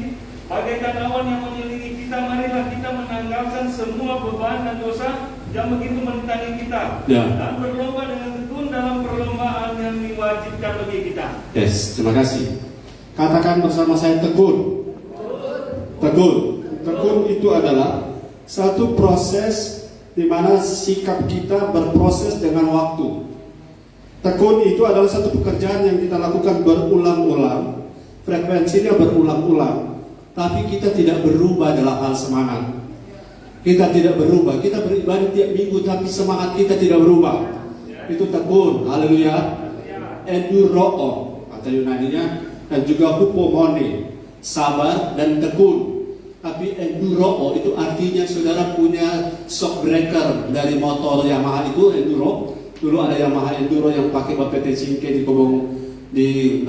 bagaikan awan yang mengelilingi kita, marilah kita menanggalkan semua beban dan dosa yang begitu menentangi kita, Ya. dan berlomba dengan tekun dalam perlombaan yang diwajibkan bagi kita. Yes, terima kasih. Katakan bersama saya tekun. Tekun. Tekun itu adalah satu proses di mana sikap kita berproses dengan waktu. Tekun itu adalah satu pekerjaan yang kita lakukan berulang-ulang, frekuensinya berulang-ulang, tapi kita tidak berubah dalam hal semangat. Kita tidak berubah, kita beribadah tiap minggu, tapi semangat kita tidak berubah. Itu tekun, haleluya. Enduroo, kata Yunaninya, dan juga hupomone, sabar dan tekun. Tapi enduro itu artinya saudara punya shock breaker dari motor Yamaha itu enduro. Dulu ada Yamaha enduro yang pakai PT Cingke di Kobong di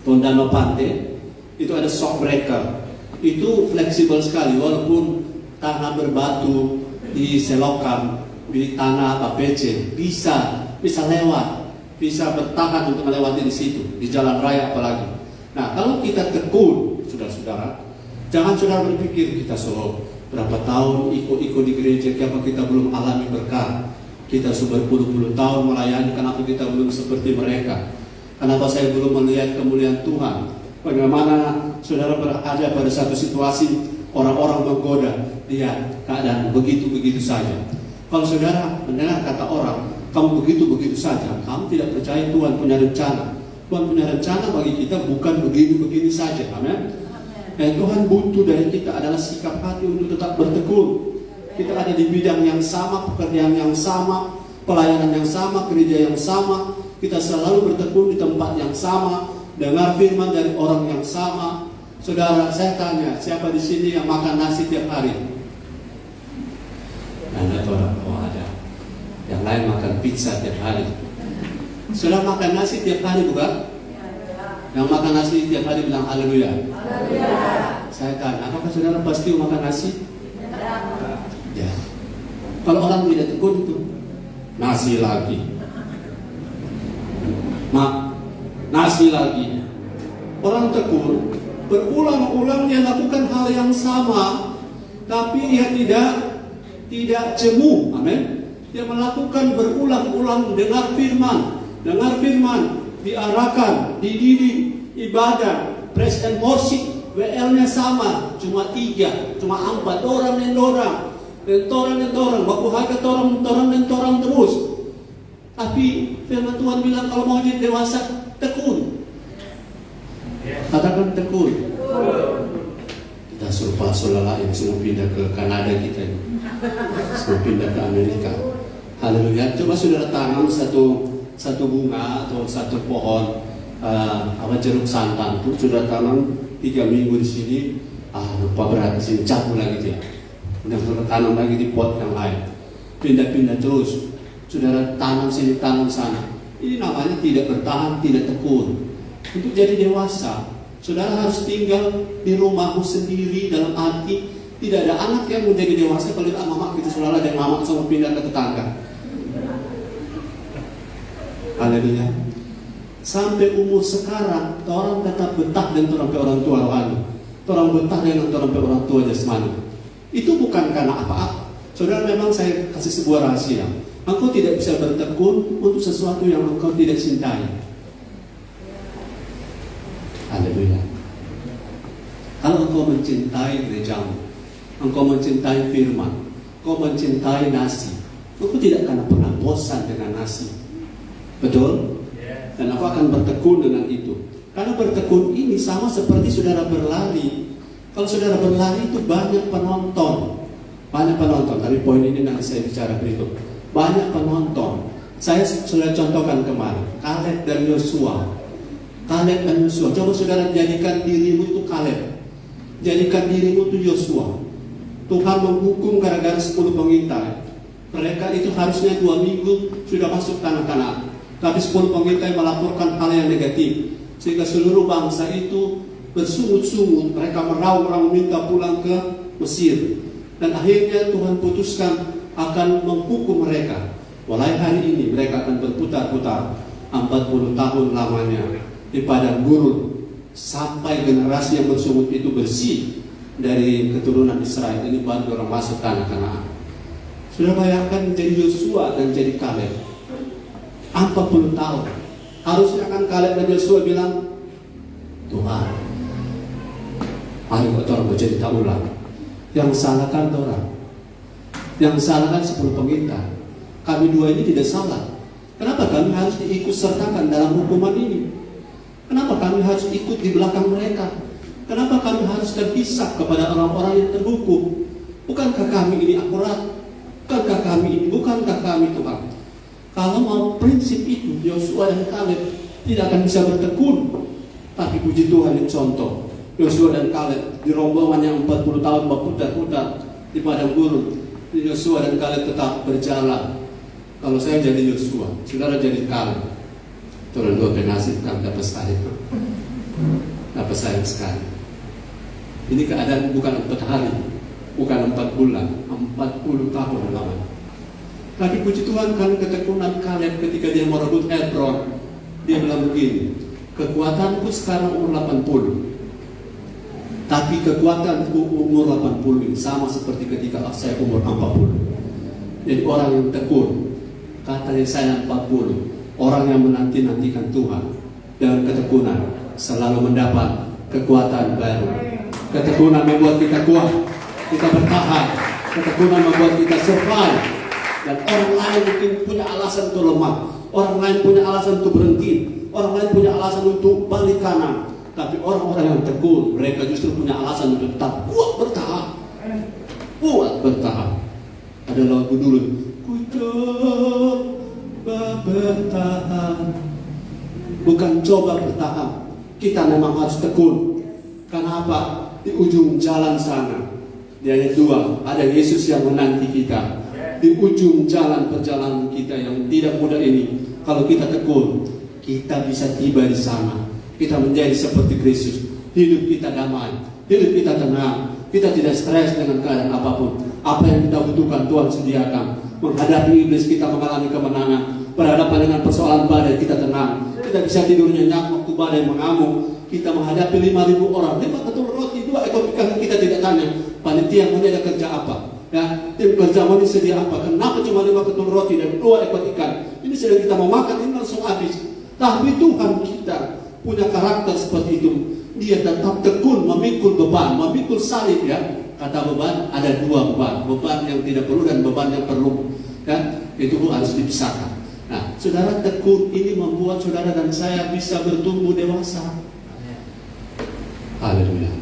Tondano Pante. Itu ada shock breaker. Itu fleksibel sekali walaupun tanah berbatu di selokan di tanah APC bisa lewat, bisa bertahan untuk melewati di situ di jalan raya apalagi. Nah, kalau kita tekun, saudara-saudara, jangan saudara berpikir kita solo berapa tahun ikut-ikut di gereja, kenapa kita belum alami berkat? Kita sudah berpuluh-puluh tahun melayani, kenapa kita belum seperti mereka? Kenapa saya belum melihat kemuliaan Tuhan? Bagaimana saudara berada pada satu situasi orang-orang menggoda, lihat keadaan begitu-begitu saja. Kalau saudara mendengar kata orang, kamu begitu-begitu saja, kamu tidak percaya Tuhan punya rencana. Tuhan punya rencana bagi kita bukan begini-begini saja, amin. Dan Tuhan butuh dari kita adalah sikap hati untuk tetap bertekun. Kita ada di bidang yang sama, pekerjaan yang sama, pelayanan yang sama, gereja yang sama. Kita selalu bertekun di tempat yang sama, dengar firman dari orang yang sama. Saudara, saya tanya, siapa di sini yang makan nasi tiap hari? Ada orang, oh ada. Yang lain makan pizza tiap hari. Saudara makan nasi tiap hari bukan? Yang makan nasi tiap hari bilang haleluya. Saya tanya, apakah saudara pasti makan nasi? Ya. Kalau orang tidak tekun itu nasi lagi, kasih lagi. Orang tekun berulang-ulang dia lakukan hal yang sama, tapi dia tidak jemu. Amin. Dia melakukan berulang-ulang, dengar firman, diarahkan, dididik, ibadah, praise and worship, WL-nya sama, cuma 3, cuma 4, orang dan orang, baku harga orang dan terus. Tapi firman Tuhan bilang kalau mau jadi dewasa, tekun. Katakan tekun. Kita suruh pastor lain semua pindah ke Kanada kita ini. Semua pindah ke Amerika. Haleluya. Coba saudara tanam satu bunga atau satu pohon jeruk santan tuh sudah tanam 3 minggu di sini, lupa berat di sini, cabut lagi dia. Udah saudara tanam lagi di pot yang lain, pindah-pindah terus. Saudara tanam sini, tanam sana. Ini namanya tidak bertahan, tidak tekun. Untuk jadi dewasa, saudara harus tinggal di rumahmu sendiri dalam arti tidak ada anak yang menjadi dewasa kalau mama gitu saudara dan mama sama pindah ke tetangga. Haleluya. Sampai umur sekarang, orang tetap betah dan orang orang tua rohani. Orang betah dengan orang tua jasmani. Itu bukan karena apa-apa. Saudara, memang saya kasih sebuah rahasia. Engkau tidak bisa bertekun untuk sesuatu yang engkau tidak cintai. Haleluya. Kalau engkau mencintai gerejamu, engkau mencintai firman, engkau mencintai nasi, engkau tidak akan pernah bosan dengan nasi. Betul? Dan aku akan bertekun dengan itu. Karena bertekun ini sama seperti saudara berlari. Kalau saudara berlari itu banyak penonton. Tapi poin ini nanti saya bicara berikut. Banyak penonton. Saya sudah contohkan kemarin Kaleb dan Yosua. Coba saudara jadikan dirimu itu Kaleb, jadikan dirimu itu Yosua. Tuhan menghukum gara-gara 10 pengintai. Mereka itu harusnya 2 minggu sudah masuk tanah Kanaan. Tapi 10 pengintai melaporkan hal yang negatif, sehingga seluruh bangsa itu bersungut-sungut. Mereka meraung-raung minta pulang ke Mesir. Dan akhirnya Tuhan putuskan akan menghukum mereka. Mulai hari ini mereka akan berputar-putar 40 tahun lamanya di padang gurun, sampai generasi yang bersungut itu bersih dari keturunan Israel. Ini baru orang masuk tanah Kanaan. Sudah bayangkan jadi Yosua dan jadi Kaleb 40 tahun. Harusnya kan Kaleb dan Yosua bilang, Tuhan, mari kita bercerita ulang. Yang salahkan orang, yang salahkan 10 pengintai. Kami 2 ini tidak salah. Kenapa kami harus diikut sertakan dalam hukuman ini? Kenapa kami harus ikut di belakang mereka? Kenapa kami harus terpisah kepada orang-orang yang terhukum? Bukankah kami ini akurat? Bukankah kami Tuhan? Kalau mau prinsip itu, Yosua dan Kaleb tidak akan bisa bertekun. Tapi puji Tuhan, ini contoh. Yosua dan Kaleb di rombongan yang 40 tahun berputar-putar di padang gurun. Yosua dan Kaleb tetap berjalan. Kalau saya jadi Yosua, saudara jadi Kaleb, turun 2 penasib kan dapat sekali, dapat sayang sekali. Ini keadaan bukan 4 hari, bukan 4 bulan, 40 tahun lamanya. Tapi puji Tuhan, karena ketekunan Kaleb ketika dia merebut Hebron, dia bilang begini, kekuatanku sekarang umur 80, tapi kekuatanku umur 80 ini sama seperti ketika saya umur 40. Jadi orang yang tekun, kata Yesaya 40, orang yang menanti-nantikan Tuhan dengan ketekunan selalu mendapat kekuatan baru. Ketekunan membuat kita kuat, kita bertahan. Ketekunan membuat kita survive. Dan orang lain mungkin punya alasan untuk lemah, orang lain punya alasan untuk berhenti, orang lain punya alasan untuk balik kanan. Tapi orang-orang yang tekun, mereka justru punya alasan untuk tetap kuat bertahan. Kuat bertahan. Ada lagu dulu, ku coba bertahan. Bukan coba bertahan, kita memang harus tekun. Kenapa? Di ujung jalan sana, di ayat 2, ada Yesus yang menanti kita. Di ujung jalan perjalanan kita yang tidak mudah ini, kalau kita tekun, kita bisa tiba di sana. Kita menjadi seperti Kristus. Hidup kita damai, hidup kita tenang, kita tidak stres dengan keadaan apapun. Apa yang kita butuhkan Tuhan sediakan. Menghadapi iblis kita mengalami kemenangan. berhadapan dengan persoalan badai kita tenang. Kita bisa tidur nyenyak waktu badai mengamuk. Kita menghadapi 5.000 orang, 5 ketul roti, 2 ekor ikan, kita tidak tanya panitia mau dia kerja apa, ya, tim kerja mau sedia apa, kenapa cuma 5 ketul roti dan 2 ekor ikan, ini sedang kita mau makan, ini langsung habis. Tapi Tuhan kita punya karakter seperti itu, dia tetap tekun memikul beban, memikul salib, ya. Kata beban, ada 2 beban, beban yang tidak perlu dan beban yang perlu, ya, itu harus dipisahkan. Nah, saudara, tekun ini membuat saudara dan saya bisa bertumbuh dewasa. Haleluya.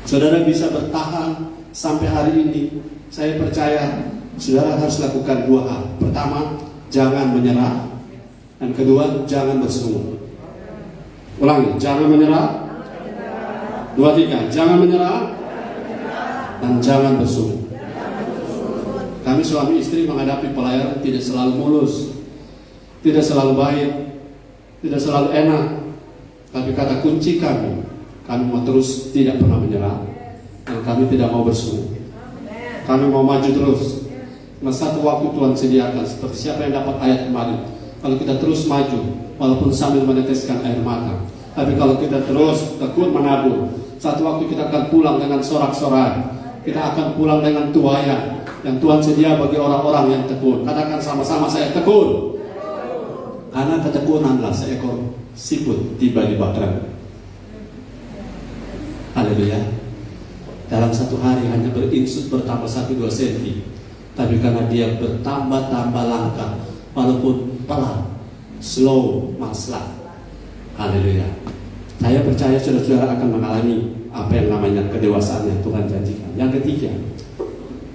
Saudara bisa bertahan sampai hari ini. Saya percaya saudara harus lakukan 2 hal. Pertama, jangan menyerah. Dan kedua, jangan bersungguh. Ulangi, jangan menyerah. 2, 3, jangan menyerah. Dan jangan bersungguh. Kami suami istri menghadapi pelayaran tidak selalu mulus, tidak selalu baik, tidak selalu enak. Tapi kata kunci kami mau terus tidak pernah menyerah, dan kami tidak mau bersungguh. Kami mau maju terus. Nah, satu waktu Tuhan sediakan seperti siapa yang dapat ayat kemarin. Kalau kita terus maju, walaupun sambil meneteskan air mata, tapi kalau kita terus tekun menabur, satu waktu kita akan pulang dengan sorak-sorai. Kita akan pulang dengan tuayan yang Tuhan sedia bagi orang-orang yang tekun. Katakan sama-sama, saya tekun. Karena ketekunanlah seekor siput tiba di bahtera. Haleluya. Dalam satu hari hanya berinsut bertambah 1-2 cm, tapi karena dia bertambah-tambah langkah, walaupun pelan, slow, maslah. Haleluya. Saya percaya saudara-saudara akan mengalami apa yang namanya kedewasaan yang Tuhan janjikan. Yang ketiga,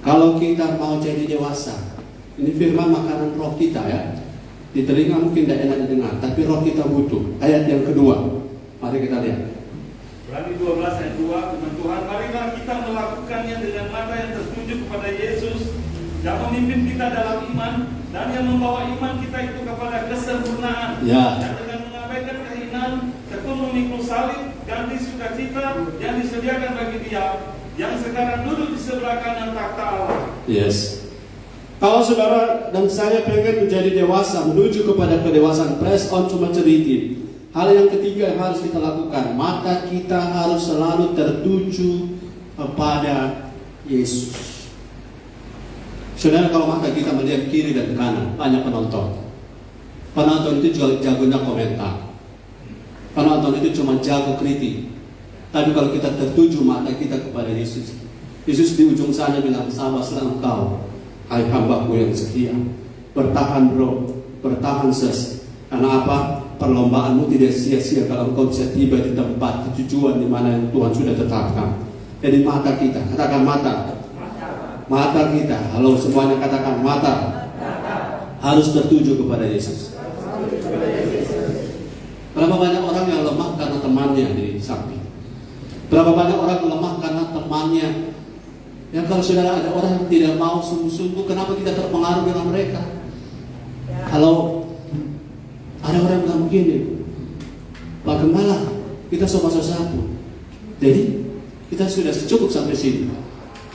kalau kita mau jadi dewasa, ini firman makanan roh kita, ya. Di telinga mungkin tidak enak didengar, tapi roh kita butuh. Ayat yang kedua, mari kita lihat. Ibrani 12 ayat 2, firman Tuhan, marilah kita melakukannya dengan mata yang tertuju kepada Yesus yang memimpin kita dalam iman dan yang membawa iman kita itu kepada kesempurnaan. Ya. Dan dengan mengabaikan kehinaan, tekun memikul salib, ganti sukacita yang disediakan bagi Dia yang sekarang duduk di sebelah kanan takhta Allah. Yes. Kalau saudara dan saya pengen menjadi dewasa, menuju kepada kedewasaan, press on to maturity. Hal yang ketiga yang harus kita lakukan, mata kita harus selalu tertuju kepada Yesus. Saudara, kalau mata kita melihat kiri dan kanan, banyak penonton. Penonton itu juga jagonya komentar. Penonton itu cuma jago kritik. Tapi kalau kita tertuju mata kita kepada Yesus, Yesus di ujung sana bilang, "Sabarlah engkau, hai hambaku yang setia. Bertahan bro, bertahan ses. Karena apa? Perlombaanmu tidak sia-sia kalau engkau bisa tiba di tempat tujuan di mana yang Tuhan sudah tetapkan." Jadi mata kita, katakan mata. Mata kita, halo semuanya katakan mata. Harus tertuju kepada Yesus. Berapa banyak orang yang lemah karena temannya di samping. Berapa banyak orang yang lemah karena temannya. Yang kalau saudara ada orang yang tidak mau sungguh-sungguh, kenapa kita terpengaruh dengan mereka? Kalau ada orang yang bilang begini, Pak Gembala, kita sama-sama satu. Jadi kita sudah cukup sampai sini.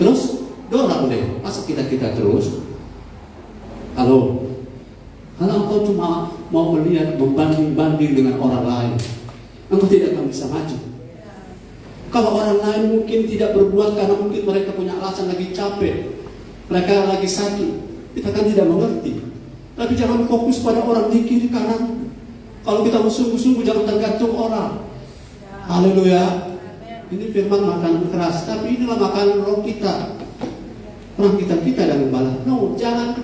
Terus dorang deh, masa kita terus? Halo, kalau engkau cuma mau melihat membanding dengan orang lain, engkau tidak akan bisa maju. Kalau orang lain mungkin tidak berbuat karena mungkin mereka punya alasan lagi capek, mereka lagi sakit, kita kan tidak mengerti. Tapi jangan fokus pada orang di kiri kanan. Kalau kita sungguh-sungguh jangan tergantung orang. Haleluya. Ini firman makan keras, tapi inilah makan roh kita. Orang kita dan gembala. No, jangan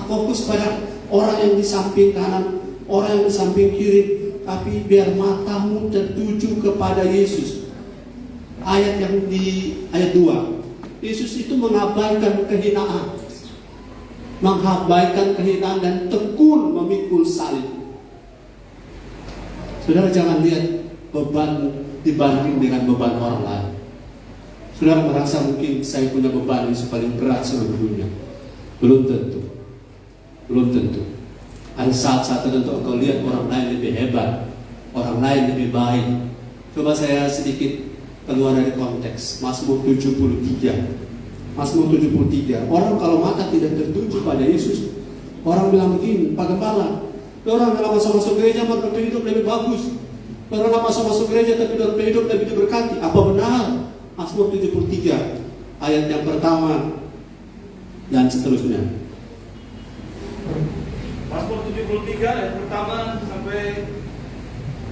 fokus pada orang yang di samping kanan, orang yang di samping kiri, tapi biar matamu tertuju kepada Yesus. Ayat yang di ayat 2, Yesus itu mengabaikan kehinaan, dan tekun memikul salib. Saudara jangan lihat beban dibanding dengan beban orang lain. Saudara merasa mungkin saya punya beban yang paling berat seluruh dunia. Belum tentu. Ada saat-saat tertentu engkau lihat orang lain lebih hebat, orang lain lebih baik. Coba saya sedikit keluar dari konteks. Mazmur 73. Orang kalau mata tidak tertuju pada Yesus, Orang bilang begini, Pak Gembala, orang dalam masuk gereja mereka hidup lebih bagus. Orang dalam masuk gereja tapi dalam hidup lebih diberkati. Apa benar? Mazmur 73 ayat yang pertama dan seterusnya. Mazmur 73 ayat pertama sampai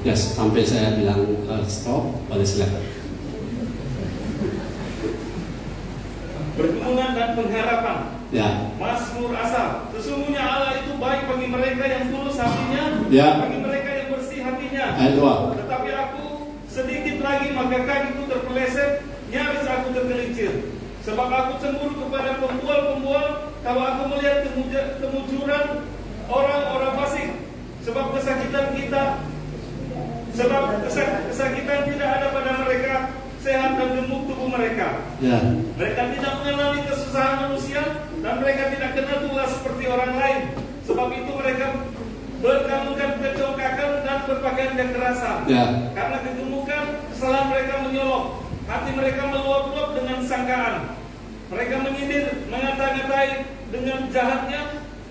Yes, sampai saya bilang stop, boleh silakan. perkebunan dan pengharapan. Ya, Mazmur Asaf. Sesungguhnya Allah itu baik bagi mereka yang tulus hatinya, Ya. bagi mereka yang bersih hatinya. ayat 2. Tetapi aku sedikit lagi maka kakiku terpeleset, nyaris aku tergelincir. Sebab aku cemburu kepada pembual-pembual, kalau aku melihat kemujuran orang-orang fasik. Sebab kesakitan tidak ada pada mereka, sehat dan gemuk tubuh mereka. Ya, Mereka tidak mengalami kesusahan manusia, dan mereka tidak kenal tulah seperti orang lain. Sebab itu mereka berkamungkan kecongkakan dan berpakaian kekerasan. ya, Karena kegemukan, kesalahan mereka menyolok, hati mereka meluap-luap dengan sangkaan. Mereka menyindir, mengata-ngatai dengan jahatnya.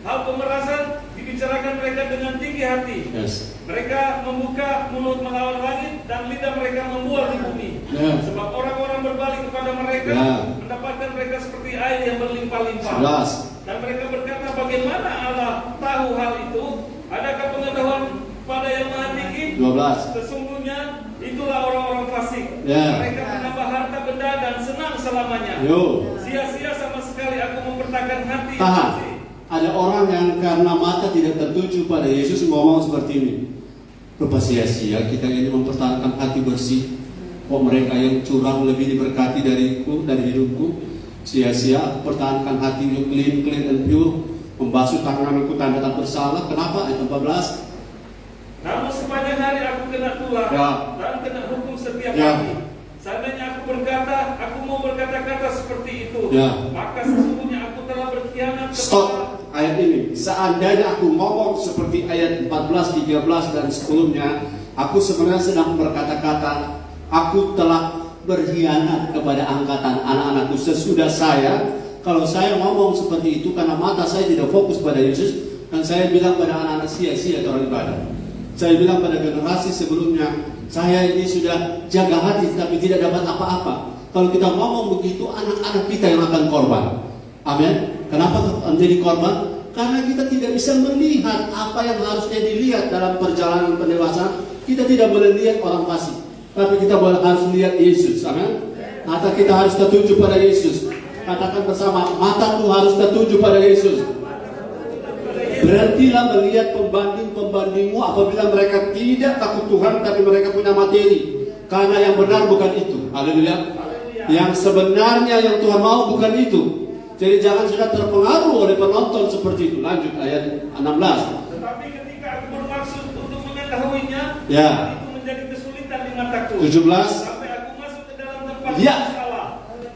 Hal pemerasan dibicarakan mereka dengan tinggi hati. yes, Mereka membuka mulut melawan langit, dan lidah mereka membual di bumi. Ya. Sebab orang-orang berbalik kepada mereka, Ya. mendapatkan mereka seperti air yang berlimpah-limpah. 11. Dan mereka berkata, bagaimana Allah tahu hal itu? Adakah pengetahuan pada yang maha tinggi? 12. Sesungguhnya itulah orang-orang fasik. Ya. Mereka menambah harta benda dan senang selamanya. Yo. Sia-sia sama sekali aku mempertahankan hati yang Tahan. bersih. Ada orang yang karena mata tidak tertuju pada Yesus ngomong seperti ini. Rupa sia-sia kita ini mempertahankan hati bersih. Kok mereka yang curang lebih diberkati dariku, dari hidupku. Sia-sia pertahankan hati yang clean and pure. Membasuh tanganku tanda tak bersalah. Kenapa? Ayat 14. Namun sepanjang hari aku kena tulah Ya. dan kena hukum setiap Ya. hari. Seandainya aku berkata, aku mau berkata-kata seperti itu, Ya. maka sesungguhnya aku telah berkhianat Stop ayat ini. Seandainya aku ngomong seperti ayat 14, 13 dan sebelumnya, aku sebenarnya sedang berkata-kata, aku telah berkhianat kepada angkatan anak-anakku sesudah saya. Kalau saya ngomong seperti itu karena mata saya tidak fokus pada Yesus, dan saya bilang pada anak-anak sia-sia orang ibadah. Saya bilang pada generasi sebelumnya, saya ini sudah jaga hati tapi tidak dapat apa-apa. Kalau kita ngomong begitu, anak-anak kita yang akan korban. Amin. Kenapa menjadi korban? Karena kita tidak bisa melihat apa yang harusnya dilihat dalam perjalanan pendewasaan. Kita tidak boleh lihat orang fasik, tapi kita harus lihat Yesus. Amin. Mata kita harus tertuju pada Yesus. Katakan bersama, mataku harus tertuju pada Yesus. Berhentilah melihat pembanding-pembandingmu apabila mereka tidak takut Tuhan tapi mereka punya materi. Karena yang benar bukan itu. Haleluya. Yang sebenarnya yang Tuhan mau bukan itu. Jadi jangan sudah terpengaruh oleh penonton seperti itu. Lanjut ayat 16. Tetapi ketika aku bermaksud untuk mengetahuinya, Ya. itu menjadi kesulitan di mataku. 17. Sampai aku masuk ke dalam tempat Ya. yang salah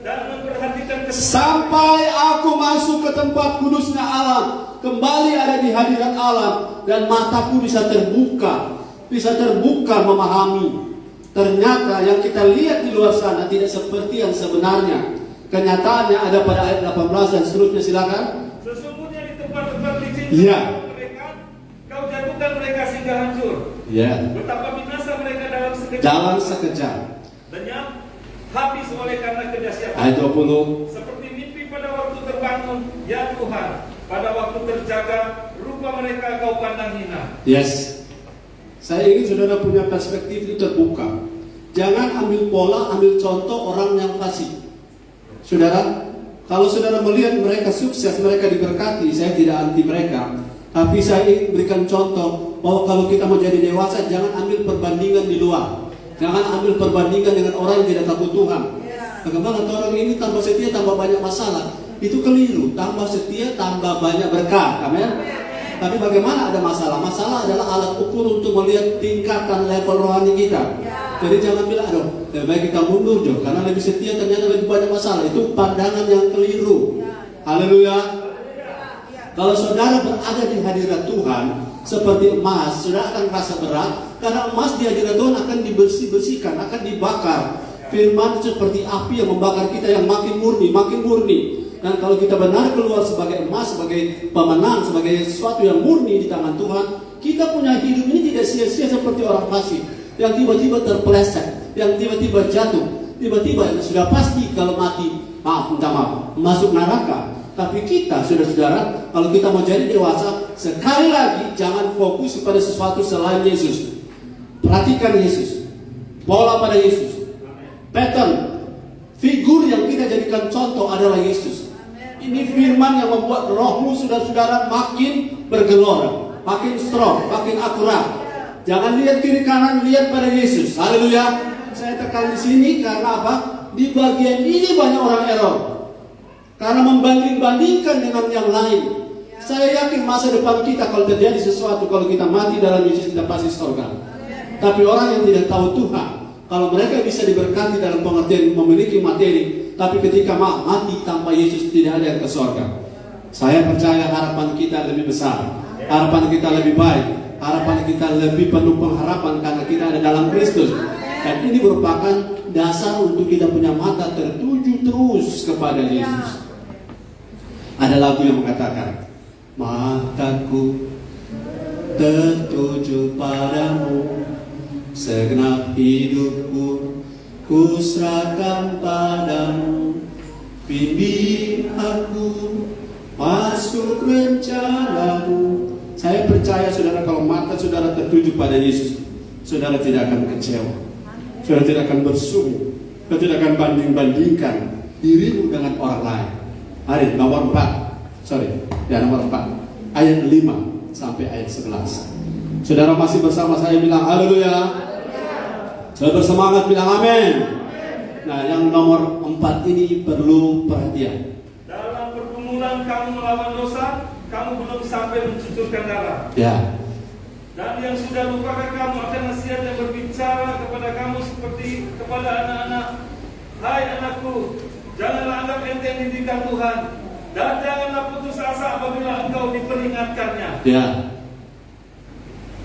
dan memperhatikan Sampai aku masuk ke tempat kudusnya Allah, kembali ada di hadirat Allah, dan mataku bisa terbuka memahami. Ternyata yang kita lihat di luar sana tidak seperti yang sebenarnya. Kenyataannya ada pada ayat 18 dan seterusnya. Silakan. Sesungguhnya di tempat-tempat licin Ya. mereka, kau jatuhkan mereka sehingga hancur. Ya. Betapa binasa mereka dalam sekejap. Dalam sekejap. Lenyap, habis oleh karena kedahsyatan. Ayat 20. Seperti mimpi pada waktu terbangun, ya Tuhan, pada waktu terjaga, rupa mereka kau pandang hina. Yes. Saya ingin saudara punya perspektif itu terbuka. Jangan ambil pola, ambil contoh orang yang fasik. Saudara, kalau saudara melihat mereka sukses, mereka diberkati, saya tidak anti mereka. Tapi saya ingin berikan contoh bahwa kalau kita mau jadi dewasa, jangan ambil perbandingan di luar. Jangan ambil perbandingan dengan orang yang tidak takut Tuhan. Bagaimana orang ini tambah setia, tambah banyak masalah. Itu keliru. Tambah setia, tambah banyak berkah. Amin. Tapi bagaimana ada masalah? Masalah adalah alat ukur untuk melihat tingkatan level rohani kita. Jadi jangan bilang, aduh, lebih baik kita mundur, Jo, karena lebih setia ternyata lebih banyak masalah. Itu pandangan yang keliru. Haleluya. Kalau saudara berada di hadirat Tuhan seperti emas, saudara akan merasa berat karena emas di hadirat Tuhan akan dibersih-bersihkan, akan dibakar. Firman seperti api yang membakar kita yang makin murni, makin murni. Dan kalau kita benar keluar sebagai emas, sebagai pemenang, sebagai sesuatu yang murni di tangan Tuhan, kita punya hidup ini tidak sia-sia seperti orang fasik yang tiba-tiba terpeleset, yang tiba-tiba jatuh, tiba-tiba sudah pasti kalau mati, minta maaf, masuk neraka. Tapi kita, saudara-saudara, kalau kita mau jadi dewasa, sekali lagi jangan fokus kepada sesuatu selain Yesus. Perhatikan Yesus, pola pada Yesus, pattern, figur yang kita jadikan contoh adalah Yesus. Ini firman yang membuat rohmu, saudara-saudara, makin bergelora, makin strong, makin akurat. Jangan lihat kiri kanan, lihat pada Yesus. Haleluya. Saya tekan di sini karena apa? Di bagian ini banyak orang error. Karena membanding-bandingkan dengan yang lain. Saya yakin masa depan kita kalau terjadi sesuatu, kalau kita mati dalam Yesus, kita pasti surga. Tapi orang yang tidak tahu Tuhan, kalau mereka bisa diberkati dalam pengertian memiliki materi, tapi ketika mati tanpa Yesus, tidak ada yang ke surga. Saya percaya harapan kita lebih besar, harapan kita lebih baik, harapan kita lebih penuh pengharapan karena kita ada dalam Kristus. Dan ini merupakan dasar untuk kita punya mata tertuju terus kepada Yesus. Ada lagu yang mengatakan, mataku tertuju padamu, segenap hidupku ku serahkan padamu. Bimbing aku masuk rencanamu. Saya percaya saudara, kalau mata saudara tertuju pada Yesus, saudara tidak akan kecewa, saudara tidak akan bersungguh, saudara tidak akan banding-bandingkan dirimu dengan orang lain. Hari nomor 4, nomor 4, ayat 5 sampai ayat 11. Saudara masih bersama saya, bilang haleluya. Saudara bersemangat, bilang amin. Nah, yang nomor 4 ini perlu perhatian. Dalam pergumulan kamu melawan dosa, kamu belum sampai mencucurkan darah. Ya. Dan yang sudah lupakan kamu akan nasihat yang berbicara kepada kamu seperti kepada anak-anak. Hai anakku, janganlah anggap enteng didikan Tuhan, dan janganlah putus asa apabila engkau diperingatkannya.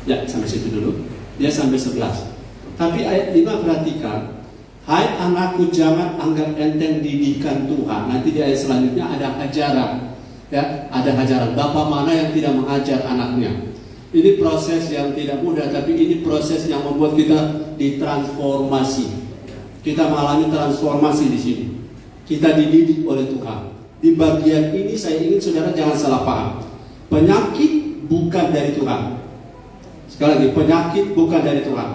Ya, sampai situ dulu. Dia sampai 11. Tapi ayat 5 perhatikan. Hai anakku, jangan anggap enteng didikan Tuhan. Nanti di ayat selanjutnya ada ajaran. Ya, ada ajaran. Bapa mana yang tidak mengajar anaknya? Ini proses yang tidak mudah, tapi ini proses yang membuat kita ditransformasi. Kita mengalami transformasi di sini. Kita dididik oleh Tuhan. Di bagian ini saya ingin saudara jangan salah paham. Penyakit bukan dari Tuhan. Sekali lagi, penyakit bukan dari Tuhan.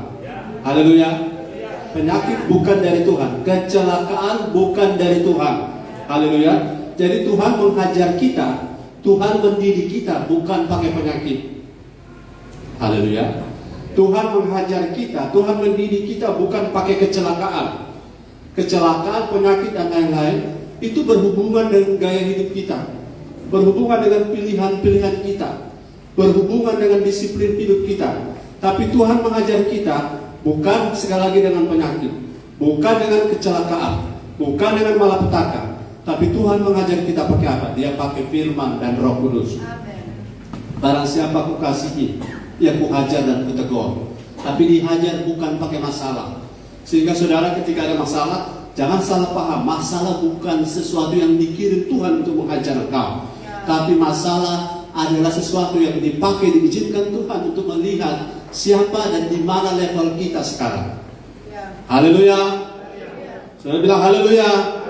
Haleluya. Penyakit bukan dari Tuhan. Kecelakaan bukan dari Tuhan. Haleluya. Jadi Tuhan menghajar kita, Tuhan mendidik kita, bukan pakai penyakit. Haleluya. Tuhan menghajar kita, Tuhan mendidik kita, bukan pakai kecelakaan. Kecelakaan, penyakit dan lain-lain itu berhubungan dengan gaya hidup kita, berhubungan dengan pilihan-pilihan kita, berhubungan dengan disiplin hidup kita. Tapi Tuhan mengajar kita bukan sekali lagi dengan penyakit, bukan dengan kecelakaan, bukan dengan malapetaka. Tapi Tuhan mengajar kita pakai apa? Dia pakai firman dan Roh Kudus. Barang siapa ku kasihi, ya ku hajar dan ku tegur. Tapi dihajar bukan pakai masalah. Sehingga saudara ketika ada masalah, jangan salah paham. Masalah bukan sesuatu yang dikirim Tuhan untuk menghajar engkau. Tapi masalah adalah sesuatu yang dipakai, diizinkan Tuhan untuk melihat siapa dan di mana level kita sekarang. Haleluya. Saudara bilang haleluya.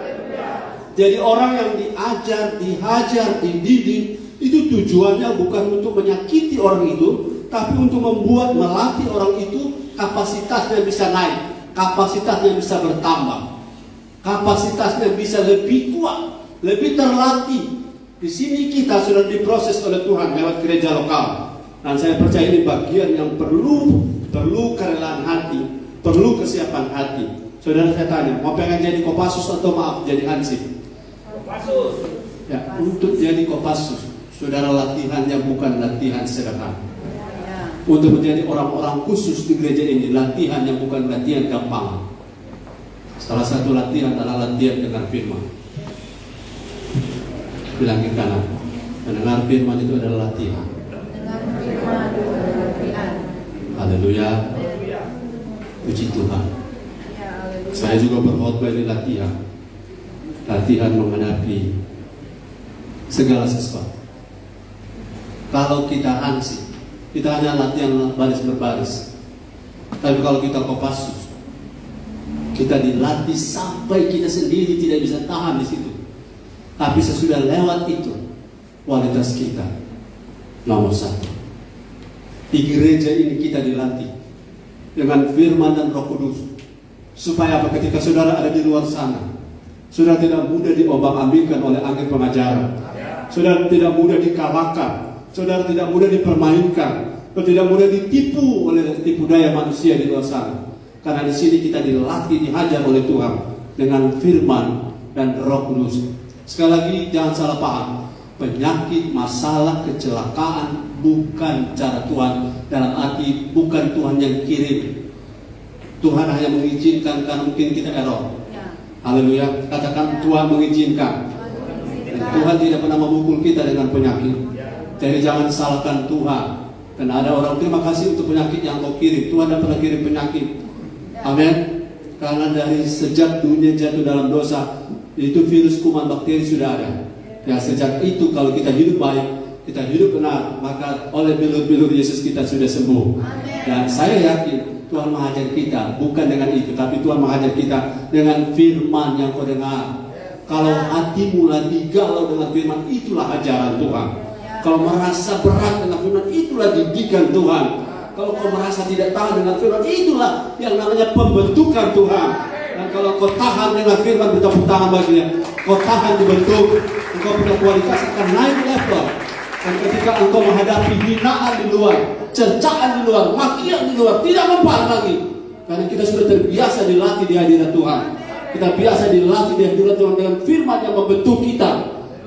Jadi orang yang diajar, dihajar, dididik, itu tujuannya bukan untuk menyakiti orang itu, tapi untuk membuat, melatih orang itu kapasitasnya bisa naik, kapasitasnya bisa bertambah, kapasitasnya bisa lebih kuat, lebih terlatih. Di sini kita sudah diproses oleh Tuhan lewat gereja lokal. Dan saya percaya ini bagian yang perlu kerelaan hati, perlu kesiapan hati. Saudara, saya tanya, mau pengen jadi Kopassus atau maaf jadi Hansip? Kopassus. Ya, untuk jadi Kopassus, saudara latihannya bukan latihan sederhana. Untuk menjadi orang-orang khusus di gereja ini, latihannya bukan latihan gampang. Salah satu latihan adalah latihan dengan firman. Bilang ke kanan, mendengar firman itu adalah latihan. Haleluya. Puji Tuhan. Saya juga berkhotbah ini latihan. Latihan menghadapi segala sesuatu. Kalau kita hansip, kita hanya latihan baris berbaris. Tapi kalau kita Kopassus, kita dilatih sampai kita sendiri tidak bisa tahan di situ. Tapi sesudah lewat itu, kualitas kita nomor satu. Di gereja ini kita dilatih dengan firman dan Roh Kudus, supaya apa? Ketika saudara ada di luar sana, saudara tidak mudah diobang-ambingkan oleh angin pengajaran, saudara tidak mudah dikalahkan, saudara tidak mudah dipermainkan, atau tidak mudah ditipu oleh tipu daya manusia di luar sana. Karena di sini kita dilatih, dihajar oleh Tuhan dengan firman dan Roh Kudus. Sekali lagi, jangan salah paham. Penyakit, masalah, kecelakaan bukan cara Tuhan. Dalam arti bukan Tuhan yang kirim. Tuhan hanya mengizinkan karena mungkin kita error. Haleluya. Katakan Tuhan mengizinkan. Tuhan tidak pernah memukul kita dengan penyakit. Jadi jangan salahkan Tuhan. Dan ada orang, terima kasih untuk penyakit yang kau kirim. Tuhan tidak pernah kirim penyakit. Amin. Karena dari sejak dunia jatuh dalam dosa, itu virus, kuman, bakteri sudah ada. Ya, sejak itu kalau kita hidup baik, kita hidup benar, maka oleh bilur-bilur Yesus kita sudah sembuh. Dan saya yakin Tuhan menghajar kita bukan dengan itu, tapi Tuhan menghajar kita dengan firman yang kau dengar. Kalau hatimu lagi galau dengan firman, itulah ajaran Tuhan. Kalau merasa berat dengan firman, itulah didikan Tuhan. Kalau kau merasa tidak tahan dengan firman, itulah yang namanya pembentukan Tuhan. Dan kalau kau tahan dengan firman, bertepuk tangan baginya. Kau tahan dibentuk, engkau punya kualitas akan naik level. Dan ketika engkau menghadapi hinaan di luar, cercaan di luar, makian di luar, tidak mempan lagi. Karena kita sudah terbiasa dilatih di hadirat Tuhan. Kita biasa dilatih di hadirat Tuhan dengan firman yang membentuk kita.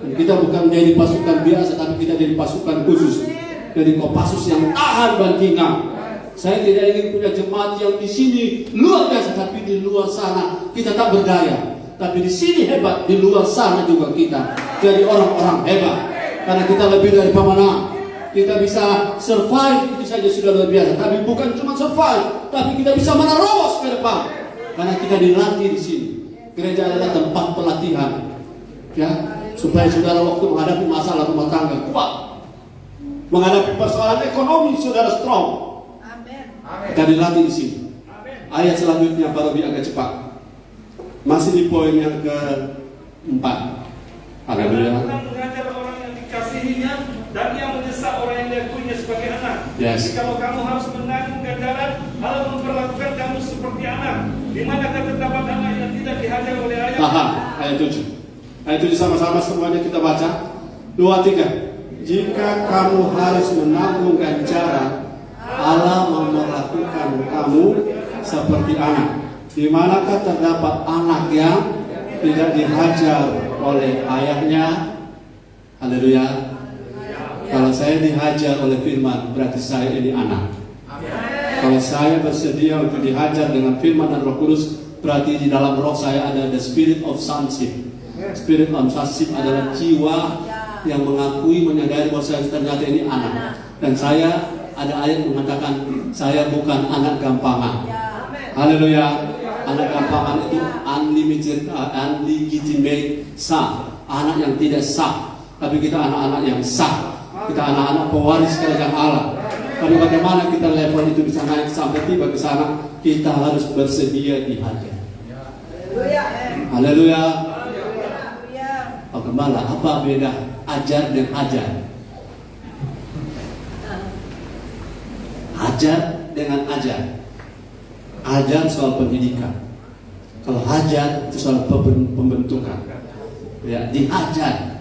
Dan kita bukan menjadi pasukan biasa, tapi kita jadi pasukan khusus. Dari Kopassus yang tahan bantingan. Saya tidak ingin punya jemaat yang di sini luar biasa, tapi di luar sana kita tak berdaya. Tapi di sini hebat, di luar sana juga kita jadi orang-orang hebat. Karena kita lebih dari pemenang. Kita bisa survive, itu saja sudah luar biasa. Tapi bukan cuma survive, tapi kita bisa menerobos ke depan. Karena kita dilatih di sini. Gereja adalah tempat pelatihan, ya, supaya saudara waktu menghadapi masalah rumah tangga kuat, menghadapi persoalan ekonomi saudara strong. Kita dilatih di sini. Ayat selanjutnya baru agak cepat. Masih di poin yang ke-4. Haleluya. Tuhan mengajar orang yang dikasihinya dan yang mendesak orang yang diakuinya sebagai anak. Yes. Jadi kalau kamu harus menanggung ganjaran, Allah memperlakukan kamu seperti anak. Di manakah terdapat anak yang tidak dihajar oleh ayah? Tahan, ayat 7. Ayat 7 sama-sama semuanya kita baca. 2, 3. Jika kamu harus menanggung ganjaran, Allah memperlakukan kamu seperti anak. Di manakah terdapat anak yang tidak dihajar oleh ayahnya? Haleluya. Kalau saya dihajar oleh firman, berarti saya ini anak. Kalau saya bersedia untuk dihajar dengan firman dan Roh Kudus, berarti di dalam roh saya ada the spirit of sonship. Spirit of sonship adalah jiwa yang mengakui, menyadari bahwa saya ternyata ini anak. Dan saya, ada ayat mengatakan, saya bukan anak gampangan. Haleluya. Anak gampangan itu unlimited, unlegitimate son, anak yang tidak sah. Tapi kita anak-anak yang sah. Kita anak-anak pewaris kerajaan Allah. Tapi bagaimana kita level itu bisa naik sampai tiba ke sana? Kita harus bersedia dihajar. Haleluya. Oh gembala, apa beda ajar dan ajar? Ajar dengan ajar. Ajar soal pendidikan. Kalau hajar itu soal pembentukan. Ya, dihajar.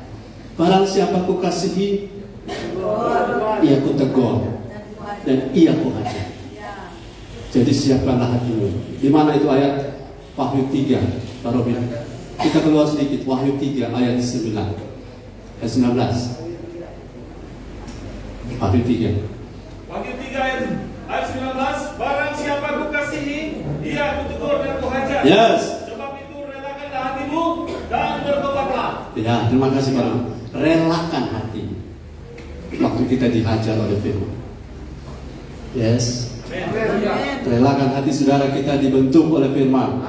Barang siapa ku kasihi, ia ku tegur dan ia ku hajar. Jadi siapkanlah hatimu. Di mana itu ayat? Wahyu 3. Baru bilang. Kita keluar sedikit. Wahyu 3 ayat 9. Ayat 19. Wahyu 3. Wahyu 3 ayat 19. Barang siapa ku kasihi, dia aku tegur dan ku hajar. Yes. Sebab itu relakanlah hatimu dan bertobatlah. Ya, terima kasih Pak. Relakan hati waktu kita dihajar oleh firman. Yes. Relakan hati saudara kita dibentuk oleh firman.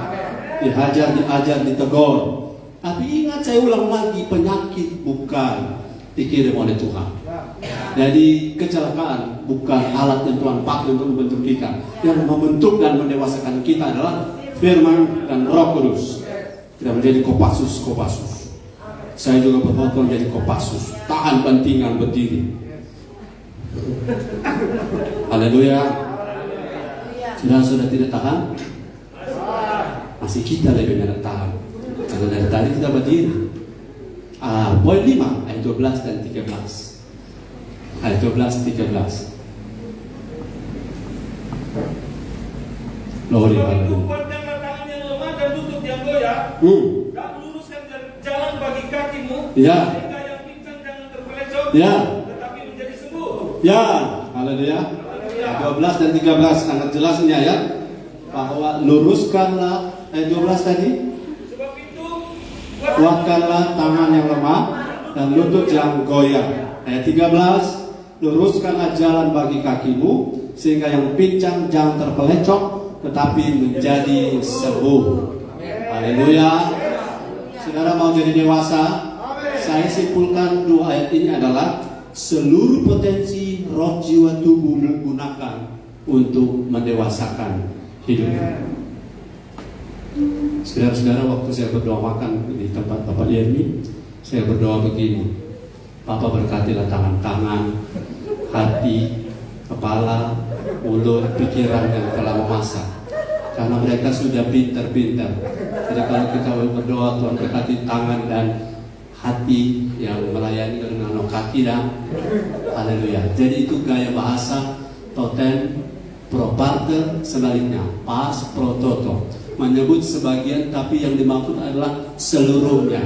Dihajar, diajar, ditegur. Tapi ingat, saya ulang lagi, penyakit bukan dikirim oleh Tuhan. Jadi kecelakaan bukan alat yang Tuhan pakai untuk membentuk kita. Yang membentuk dan mendewasakan kita adalah firman dan Roh Kudus. Kita menjadi Kopassus. Saya juga berfoto menjadi Kopassus, tahan bantingan berdiri. Haleluya. Sudah tidak tahan? Masih kita lebih banyak tahan. Karena dari tadi kita berdiri. Poin 5 ayat 12 dan 13. Ayat 12 13. Glory haleluya. Kuatkanlah tangan yang lemah dan lutut yang goyah. Dan luruskan jalan bagi kakimu. Ya. Sehingga yang pincang jangan terpelecok. Ya. Tetapi menjadi sembuh. Ya, haleluya. Ayat 12 dan 13 sangat jelas ini ayat bahwa luruskanlah ayat 12 tadi. Sebab itu Kuatkanlah tangan yang lemah dan lutut yang goyah. Ayat 13, luruskanlah jalan bagi kakimu sehingga yang pincang jangan terpelecok tetapi menjadi sembuh. Haleluya. Saudara mau jadi dewasa? Saya simpulkan dua ayat ini adalah seluruh potensi roh, jiwa, tubuh digunakan untuk mendewasakan hidup. Saudara-saudara, waktu saya berdoa makan di tempat Bapak Yermi, saya berdoa begini: Bapak berkatilah tangan-tangan, hati, kepala, mulut, pikiran yang telah memasak. Karena mereka sudah pintar-pintar. Jadi kalau kita berdoa, Tuhan berkati tangan dan hati yang melayani dengan kaki dan haleluya. Jadi itu gaya bahasa totem pro parte, sebaliknya pas pro toto, menyebut sebagian tapi yang dimaksud adalah seluruhnya.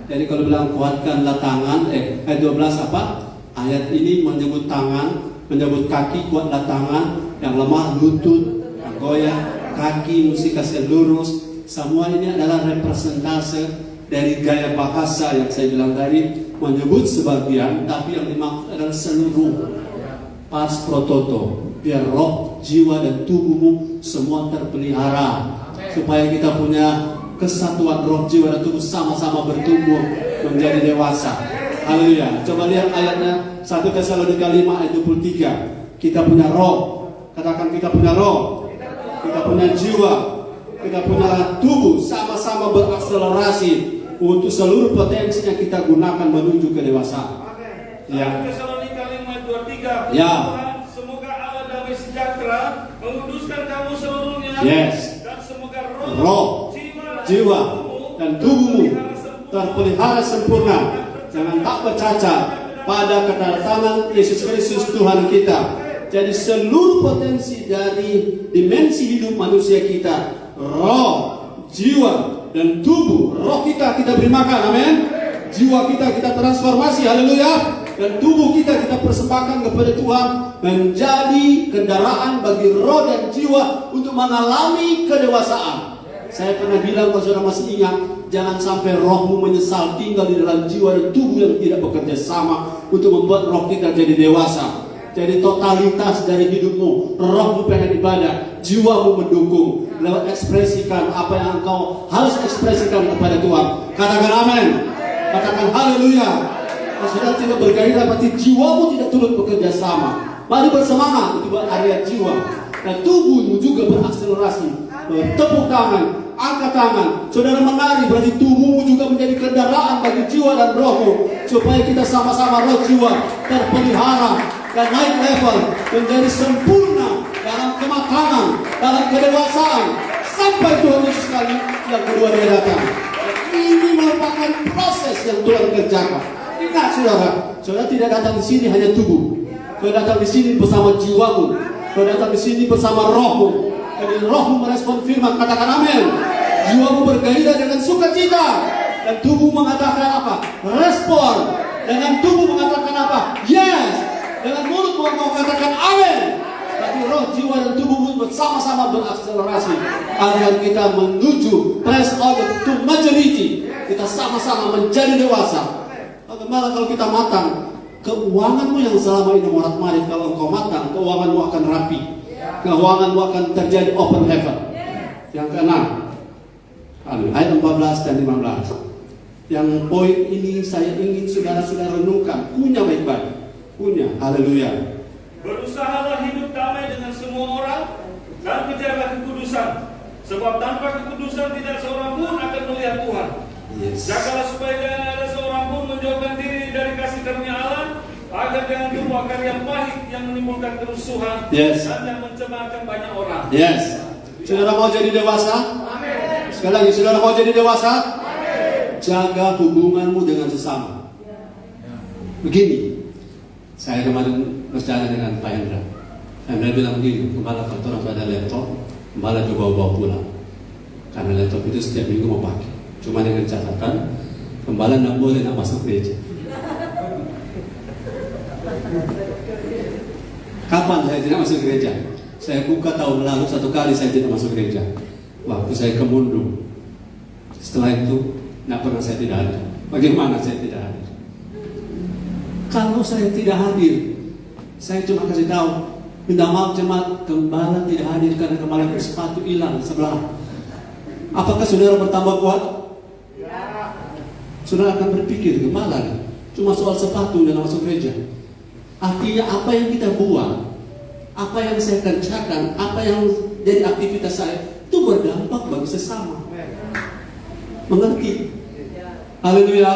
Jadi kalau bilang kuatkanlah tangan, ayat 12 apa? Ayat ini menyebut tangan, menyebut kaki, kuatlah tangan, yang lemah lutut, yang goyah, kaki mesti kasih lurus. Semua ini adalah representase dari gaya bahasa yang saya bilang tadi, menyebut sebagian tapi yang dimaksud adalah seluruh. Pas pro toto, biar roh, jiwa dan tubuhmu semua terpelihara, supaya kita punya kesatuan roh, jiwa dan tubuh sama-sama bertumbuh menjadi dewasa. Haleluya. Coba lihat ayatnya 1 Tesalonika 5 ayat 23. Kita punya roh. Katakan kita punya roh. Kita punya jiwa. Kita punya tubuh, sama-sama berakselerasi untuk seluruh potensi yang kita gunakan menuju kedewasaan. Ya. Tesalonika 5 ayat 23. Ya. Tuhan, semoga Allah damai sejahtera menguduskan kamu seluruhnya. Yes. Dan semoga Roh, jiwa dan tubuhmu terpelihara sempurna, jangan tak bercacat pada kedatangan Yesus Kristus Tuhan kita. Jadi seluruh potensi dari dimensi hidup manusia kita, roh, jiwa dan tubuh. Roh kita beri makan, amin. Jiwa kita transformasi, haleluya. Dan tubuh kita persembahkan kepada Tuhan menjadi kendaraan bagi roh dan jiwa untuk mengalami kedewasaan. Saya pernah bilang, kalau saudara masih ingat, jangan sampai rohmu menyesal tinggal di dalam jiwa dan tubuh yang tidak bekerja sama untuk membuat roh kita jadi dewasa. Jadi totalitas dari hidupmu, rohmu pengen ibadah, jiwamu mendukung, lewat ekspresikan apa yang engkau harus ekspresikan kepada Tuhan. Katakan amin. Katakan haleluya. Kalau sudah tidak bergairah, berarti jiwamu tidak turut bekerja sama. Mari bersemangat untuk area jiwa. Dan tubuhmu juga berakselerasi. Tepuk tangan, angkat tangan. Saudara menari, berarti tubuhmu juga menjadi kendaraan bagi jiwa dan rohmu, supaya kita sama-sama roh jiwa terpelihara dan naik level menjadi sempurna dalam kematangan, dalam kedewasaan, sampai Tuhan Yesus kali yang kedua dia datang. Ini merupakan proses yang Tuhan kerjakan. Ingat saudara tidak datang di sini hanya tubuh. Saudara datang di sini bersama jiwamu. Saudara datang di sini bersama rohmu. Jadi rohmu merespon firman, katakan amin. Jiwamu bergairah dengan sukacita, dan tubuh mengatakan apa? Respon. Dengan tubuh mengatakan apa? Yes. Dengan mulut mengatakan amin. Tapi roh, jiwa dan tubuhmu bersama-sama berakselerasi agar kita menuju press on to maturity. Kita sama-sama menjadi dewasa. Bagaimana kalau kita matang? Keuanganmu yang selama ini morat-marit, kalau engkau matang, keuanganmu akan rapi. Keuanganmu akan terjadi open level. Yang keenam, ayat 14 dan 15. Yang poin ini saya ingin saudara-saudara renungkan, punya baik-baik, punya. Haleluya. Berusahalah hidup damai dengan semua orang dan kejarlah kekudusan. Sebab tanpa kekudusan tidak seorang pun akan melihat Tuhan. Yes. Jagalah supaya jangan ada seorang pun menjauhkan diri dari kasih karunia Allah, agar jangan berbuat karya pahit yang menimbulkan kerusuhan Yes. dan yang mencemarkan banyak orang. Yes. Saudara mau jadi dewasa? Amin. Sekali lagi, saudara mau jadi dewasa? Jaga hubunganmu dengan sesama. Begini, saya kemarin berbicara dengan Pak Hendra. Hendra bilang begini, Gembala kalau orang ada laptop, Gembala coba bawa pulang. Karena laptop itu setiap minggu mau pakai. Cuma dengan catatan, Gembala tidak boleh nak masuk gereja. Kapan saya tidak masuk gereja? Saya buka tahun lalu 1 kali saya tidak masuk gereja. Waktu saya ke Mundu. Setelah itu, tidak pernah saya tidak hadir. Bagaimana saya tidak hadir? Kalau saya tidak hadir, saya cuma kasih tahu, minta maaf jemaat, Gembala tidak hadir karena kemarin sepatu hilang sebelah. Apakah saudara bertambah kuat? Ya. Saudara akan berpikir, Gembala cuma soal sepatu dan masuk gereja. Artinya apa yang kita buat, apa yang saya kerjakan, apa yang jadi aktivitas saya, itu berdampak bagi sesama. Mengerti? Haleluya.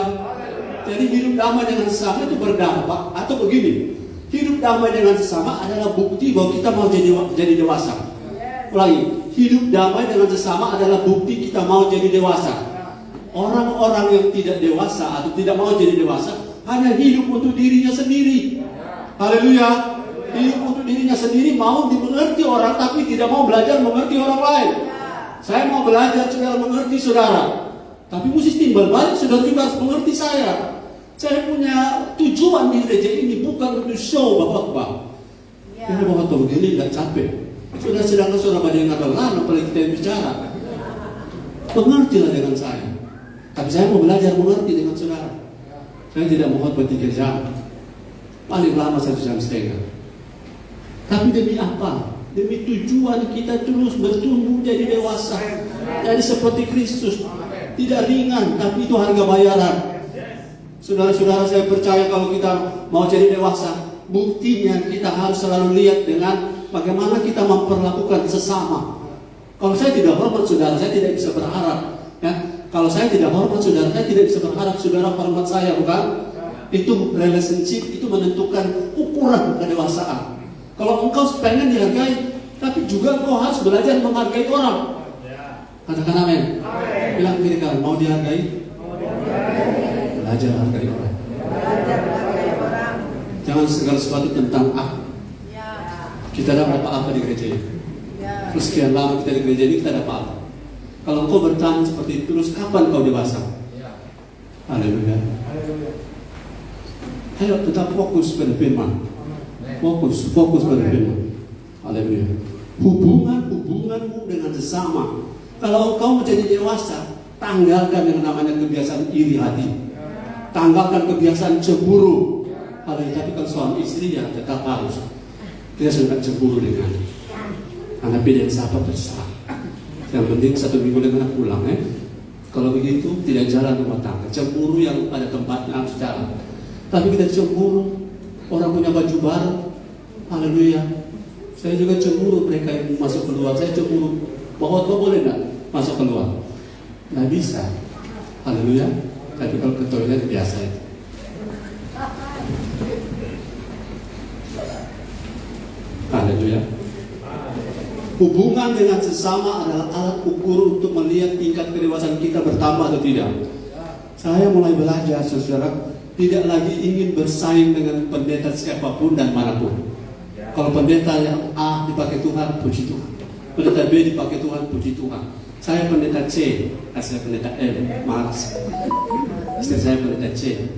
Jadi hidup damai dengan sesama itu berdampak. Atau begini, hidup damai dengan sesama adalah bukti bahwa kita mau jadi dewasa. Ulangi, hidup damai dengan sesama adalah bukti kita mau jadi dewasa. Orang-orang yang tidak dewasa atau tidak mau jadi dewasa hanya hidup untuk dirinya sendiri. Haleluya. Hidup untuk dirinya sendiri, mau dimengerti orang tapi tidak mau belajar mengerti orang lain. Saya mau belajar saudara mengerti saudara, tapi mesti timbal balik saudara juga harus mengerti saya. Saya punya tujuan di gereja ini bukan untuk show bapak-bapak. Ini bapak begini nggak capek. Sedangkan saudara pada yang ngabalan, apalagi kita yang bicara. Mengertilah dengan saya. Tapi saya mau belajar mengerti dengan saudara. Saya tidak mau khotbah 3 jam. Paling lama 1,5 jam. Tapi demi apa? Demi tujuan kita terus bertumbuh jadi dewasa. Jadi seperti Kristus. Tidak ringan, tapi itu harga bayaran. Saudara-saudara, saya percaya kalau kita mau jadi dewasa, buktinya kita harus selalu lihat dengan bagaimana kita memperlakukan sesama. Kalau saya tidak hormat saudara, saya tidak bisa berharap. Ya? Kalau saya tidak hormat saudara, saya tidak bisa berharap saudara hormat saya, bukan? Itu relationship, itu menentukan ukuran kedewasaan. Kalau engkau pengen dihargai, tapi juga engkau harus belajar menghargai orang. Katakan amin. Bilang kiri kanan, mau dihargai? Belajar hargai orang. Jangan segala sesuatu tentang aku. Kita dapat apa di gereja ini? Terus sekian lama kita di gereja ini, kita dapat apa? Kalau engkau bertanya seperti itu, terus kapan kau dewasa? Haleluya. Ayo tetap fokus pada firman. Fokus pada firman. Haleluya. Hubunganmu dengan sesama. Kalau engkau menjadi dewasa, tanggalkan yang namanya kebiasaan iri hati. Tanggalkan kebiasaan cemburu. Haleluya. Tapi kalau suami istri ya tetap harus. Kita sudah cemburu dengan anak pilih yang sahabat terserah. Yang penting 1 minggu dengan pulang Kalau begitu tidak jalan rumah tangga. Cemburu yang pada tempatnya harus jalan. Tapi kita cemburu orang punya baju baru. Haleluya. Saya juga cemburu mereka yang masuk keluar. Saya cemburu bahwa kau boleh enggak masuk keluar. Nggak bisa. Haleluya. Tapi kalau ke toilet biasa itu. Haleluya. Hubungan dengan sesama adalah alat ukur untuk melihat tingkat kedewasaan kita bertambah atau tidak. Saya mulai belajar, saudara, tidak lagi ingin bersaing dengan pendeta siapapun dan manapun. Kalau pendeta yang A dipakai Tuhan, puji Tuhan. Pendeta B dipakai Tuhan, puji Tuhan. Saya pendeta C, saya pendeta M, Mars. Istri saya pendeta C.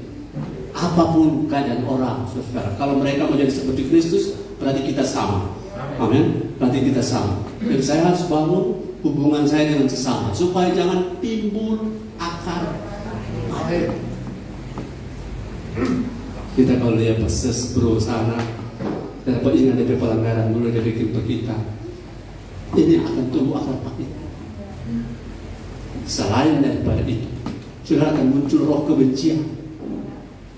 Apapun keadaan orang, saudara, kalau mereka menjadi seperti Kristus, berarti kita sama. Amin. Berarti kita sama. Jadi saya harus bangun hubungan saya dengan sesama supaya jangan timbul akar. Amin. Kita kalau lihat persis bro sana, dapat ingat dari pelanggaran mulai dari kita, ini akan tumbuh akar pahit. Selain daripada itu, saudara akan muncul roh kebencian.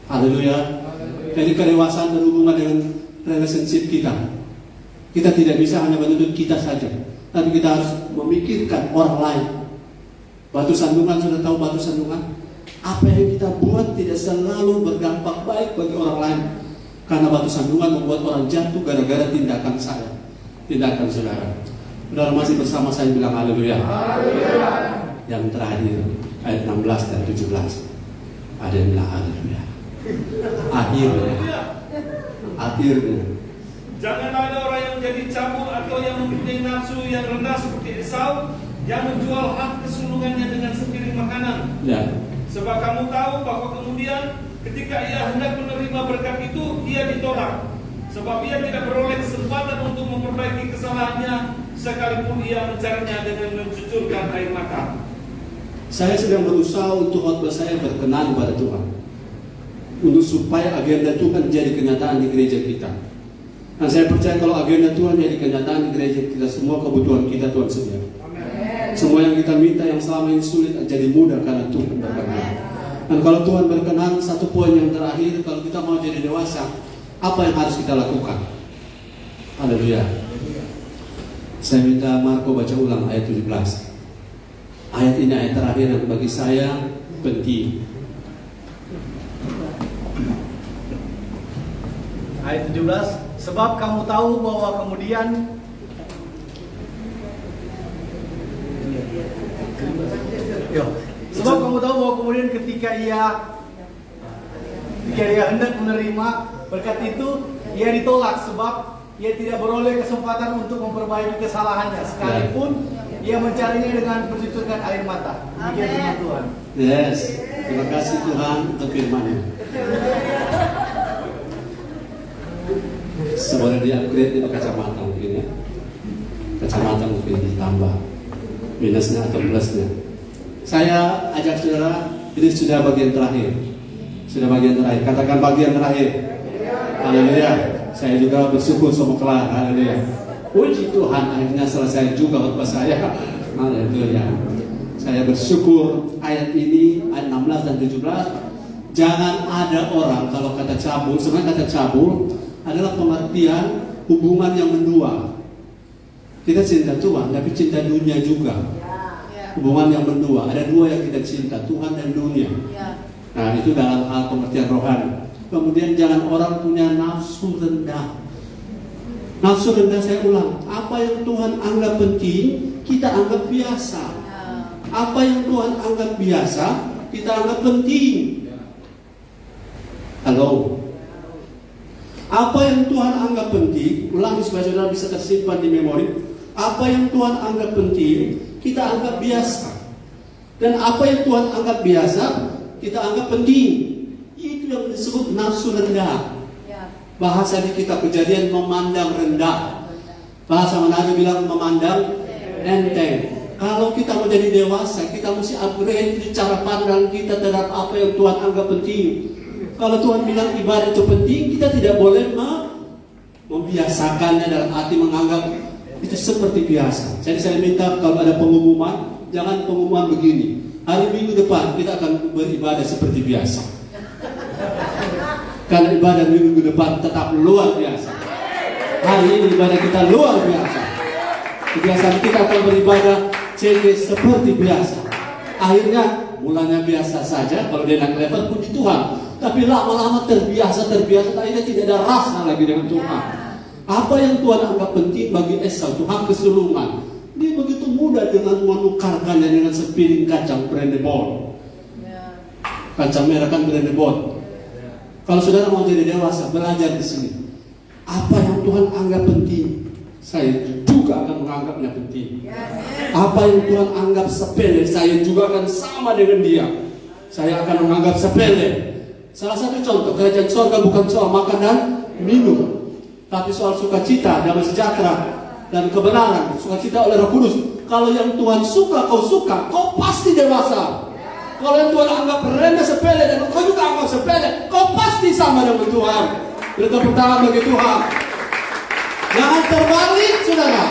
Haleluya. Jadi kedewasaan berhubungan dengan relationship kita. Kita tidak bisa hanya menuntut kita saja, tapi kita harus memikirkan orang lain. Batu sandungan, sudah tahu batu sandungan? Apa yang kita buat tidak selalu berdampak baik bagi orang lain. Karena batu sandungan membuat orang jatuh gara-gara tindakan saya, tindakan saudara. Saudara masih bersama saya, bilang haleluya. Yang terakhir ayat 16 dan 17. Ada yang bilang haleluya. Akhirnya Jangan ada orang yang menjadi cabul atau yang mempunyai nafsu yang rendah seperti Esau, yang menjual hak kesulungannya dengan sepiring makanan. ya. Sebab kamu tahu bahwa kemudian ketika ia hendak menerima berkat itu, ia ditolak. Sebab ia tidak beroleh kesempatan untuk memperbaiki kesalahannya, sekalipun ia mencarinya dengan mencucurkan air mata. Saya sedang berusaha untuk khotbah saya berkenan pada Tuhan, untuk supaya agenda Tuhan jadi kenyataan di gereja kita. Dan saya percaya kalau agenda Tuhan jadi kenyataan di gereja kita, semua kebutuhan kita Tuhan sedia. Semua yang kita minta yang selama ini sulit jadi mudah karena Tuhan berkenan. Dan kalau Tuhan berkenan, satu poin yang terakhir, kalau kita mau jadi dewasa, apa yang harus kita lakukan? Haleluya. Saya minta Marco baca ulang ayat 17. Ayat ini ayat terakhir yang bagi saya penting. Ayat 17, sebab kamu tahu bahwa kemudian sebab kamu tahu bahwa kemudian ketika ia hendak menerima berkat itu, ia ditolak sebab ia tidak beroleh kesempatan untuk memperbaiki kesalahannya, sekalipun ia mencarinya dengan mencucurkan air mata. Demikian firman Tuhan. Yes, terima kasih Tuhan untuk firman-Nya. Sebenarnya dia upgrade di kacamata mungkin ya. Kacamata mungkin ditambah minusnya atau plusnya. Saya ajak saudara, ini sudah bagian terakhir. Sudah bagian terakhir. Katakan bagian terakhir. Haleluya. Saya juga bersyukur sama kelar. Haleluya. Puji Tuhan, akhirnya selesai juga khotbah saya. Haleluya. Saya bersyukur ayat ini, ayat 16 dan 17. Jangan ada orang, kalau kata cabul, sebenarnya kata cabul adalah pengertian hubungan yang mendua. Kita cinta Tuhan, tapi cinta dunia juga. Hubungan yang mendua. Ada dua yang kita cinta, Tuhan dan dunia. Nah, itu dalam hal pengertian rohani. Kemudian jangan orang punya nafsu rendah. Nafsu rendah, saya ulang, apa yang Tuhan anggap penting, kita anggap biasa. Apa yang Tuhan anggap biasa, kita anggap penting. Halo. Apa yang Tuhan anggap penting, ulangi supaya saudara bisa tersimpan di memori. Apa yang Tuhan anggap penting, kita anggap biasa. Dan apa yang Tuhan anggap biasa, kita anggap penting. Itu yang disebut nafsu rendah. Bahasa di kitab Kejadian memandang rendah. Bahasa Manado bilang memandang enteng. Kalau kita menjadi dewasa, kita mesti upgrade di cara pandang kita terhadap apa yang Tuhan anggap penting. Kalau Tuhan bilang ibadah itu penting, kita tidak boleh membiasakannya dalam arti menganggap itu seperti biasa. Jadi saya minta kalau ada pengumuman, jangan pengumuman begini. Hari Minggu depan kita akan beribadah seperti biasa. Karena ibadah minggu depan tetap luar biasa. Hari ini ibadah kita luar biasa. Kebiasaan kita akan beribadah seperti biasa. Akhirnya mulanya biasa saja, kalau dia naik level puji Tuhan. Tapi lama-lama terbiasa, akhirnya tidak ada rasa lagi dengan Tuhan. Apa yang Tuhan anggap penting bagi Esau, Tuhan kesulungan, dia begitu mudah dengan menukarkannya dengan sepiring kacang brandebon. Kacang merah kan brandebon. Kalau saudara mau jadi dewasa, belajar di sini. Apa yang Tuhan anggap penting, saya juga akan menganggapnya penting. Apa yang Tuhan anggap sepele, saya juga akan sama dengan dia. Saya akan menganggap sepele. Salah satu contoh, kerajaan surga bukan soal makan dan minum, tapi soal sukacita, damai sejahtera, dan kebenaran. Sukacita oleh Roh Kudus. Kalau yang Tuhan suka, kau pasti dewasa. Kalau yang Tuhan anggap rendah sepele dan kau juga anggap sepele, kau pasti sama dengan Tuhan. Beri tepuk tangan bagi Tuhan. Jangan terbalik, saudara.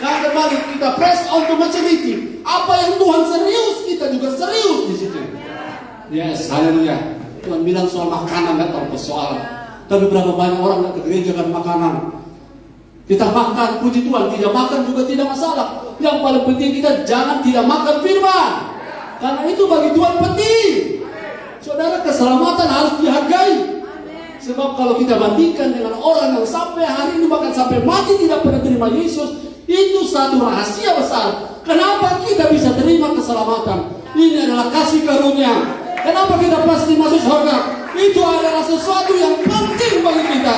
Jangan terbalik. Kita press on to maturity. Apa yang Tuhan serius, kita juga serius di situ. Yes, haleluya. Tuhan bilang soal makanan nggak terlalu persoalan. Tapi berapa banyak orang nggak ke gereja kan makanan. Kita makan, puji Tuhan. Tidak makan juga tidak masalah. Yang paling penting kita jangan tidak makan firman. Karena itu bagi Tuhan penting. Saudara, keselamatan harus dihargai. Sebab kalau kita bandingkan dengan orang yang sampai hari ini bahkan sampai mati tidak pernah terima Yesus, itu satu rahasia besar. Kenapa kita bisa terima keselamatan? Ini adalah kasih karunia. Kenapa kita pasti masuk surga? Itu adalah sesuatu yang penting bagi kita.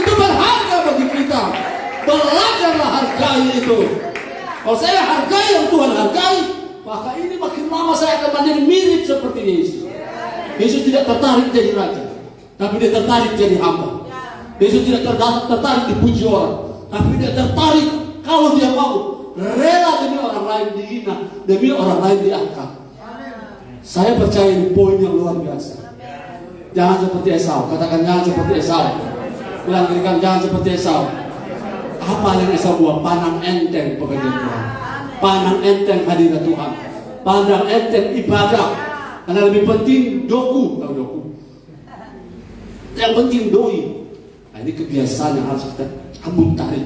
Itu berharga bagi kita. Belajarlah hargai itu. Kalau saya hargai yang Tuhan hargai, maka ini makin lama saya akan menjadi mirip seperti Yesus. Yesus tidak tertarik jadi raja, tapi dia tertarik jadi hamba. Yesus tidak tertarik dipuji orang, tapi dia tertarik kalau dia mau rela demi orang lain dihina, demi orang lain diangkat. Saya percaya ini poin yang luar biasa. Jangan seperti Esau. Katakan jangan seperti Esau. Bilang dirikan jangan seperti Esau. Apa yang Esau buat? Pandang enteng pekerjaan Tuhan. Pandang enteng hadirat Tuhan. Pandang enteng ibadah. Karena lebih penting doku. Tahu doku? Yang penting doi. Nah, ini kebiasaan yang harus kita ambun tarik.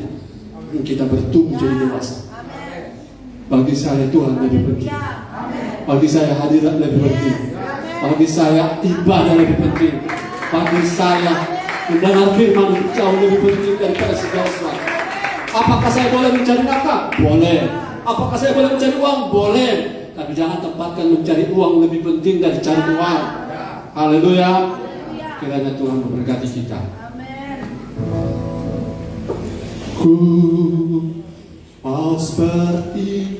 Kita bertumbuh jadi dewasa. Bagi saya Tuhan lebih penting. Bagi saya hadirat lebih penting. Bagi saya ibadah lebih penting. Bagi saya mendengar firman jauh lebih penting daripada segala sesuatu. Apakah saya boleh mencari nafkah? Boleh. Apakah saya boleh mencari uang? Boleh. Tapi jangan tempatkan mencari uang lebih penting dari cari Tuhan. Haleluya. Kiranya Tuhan memberkati kita. Ku mau seperti-Mu.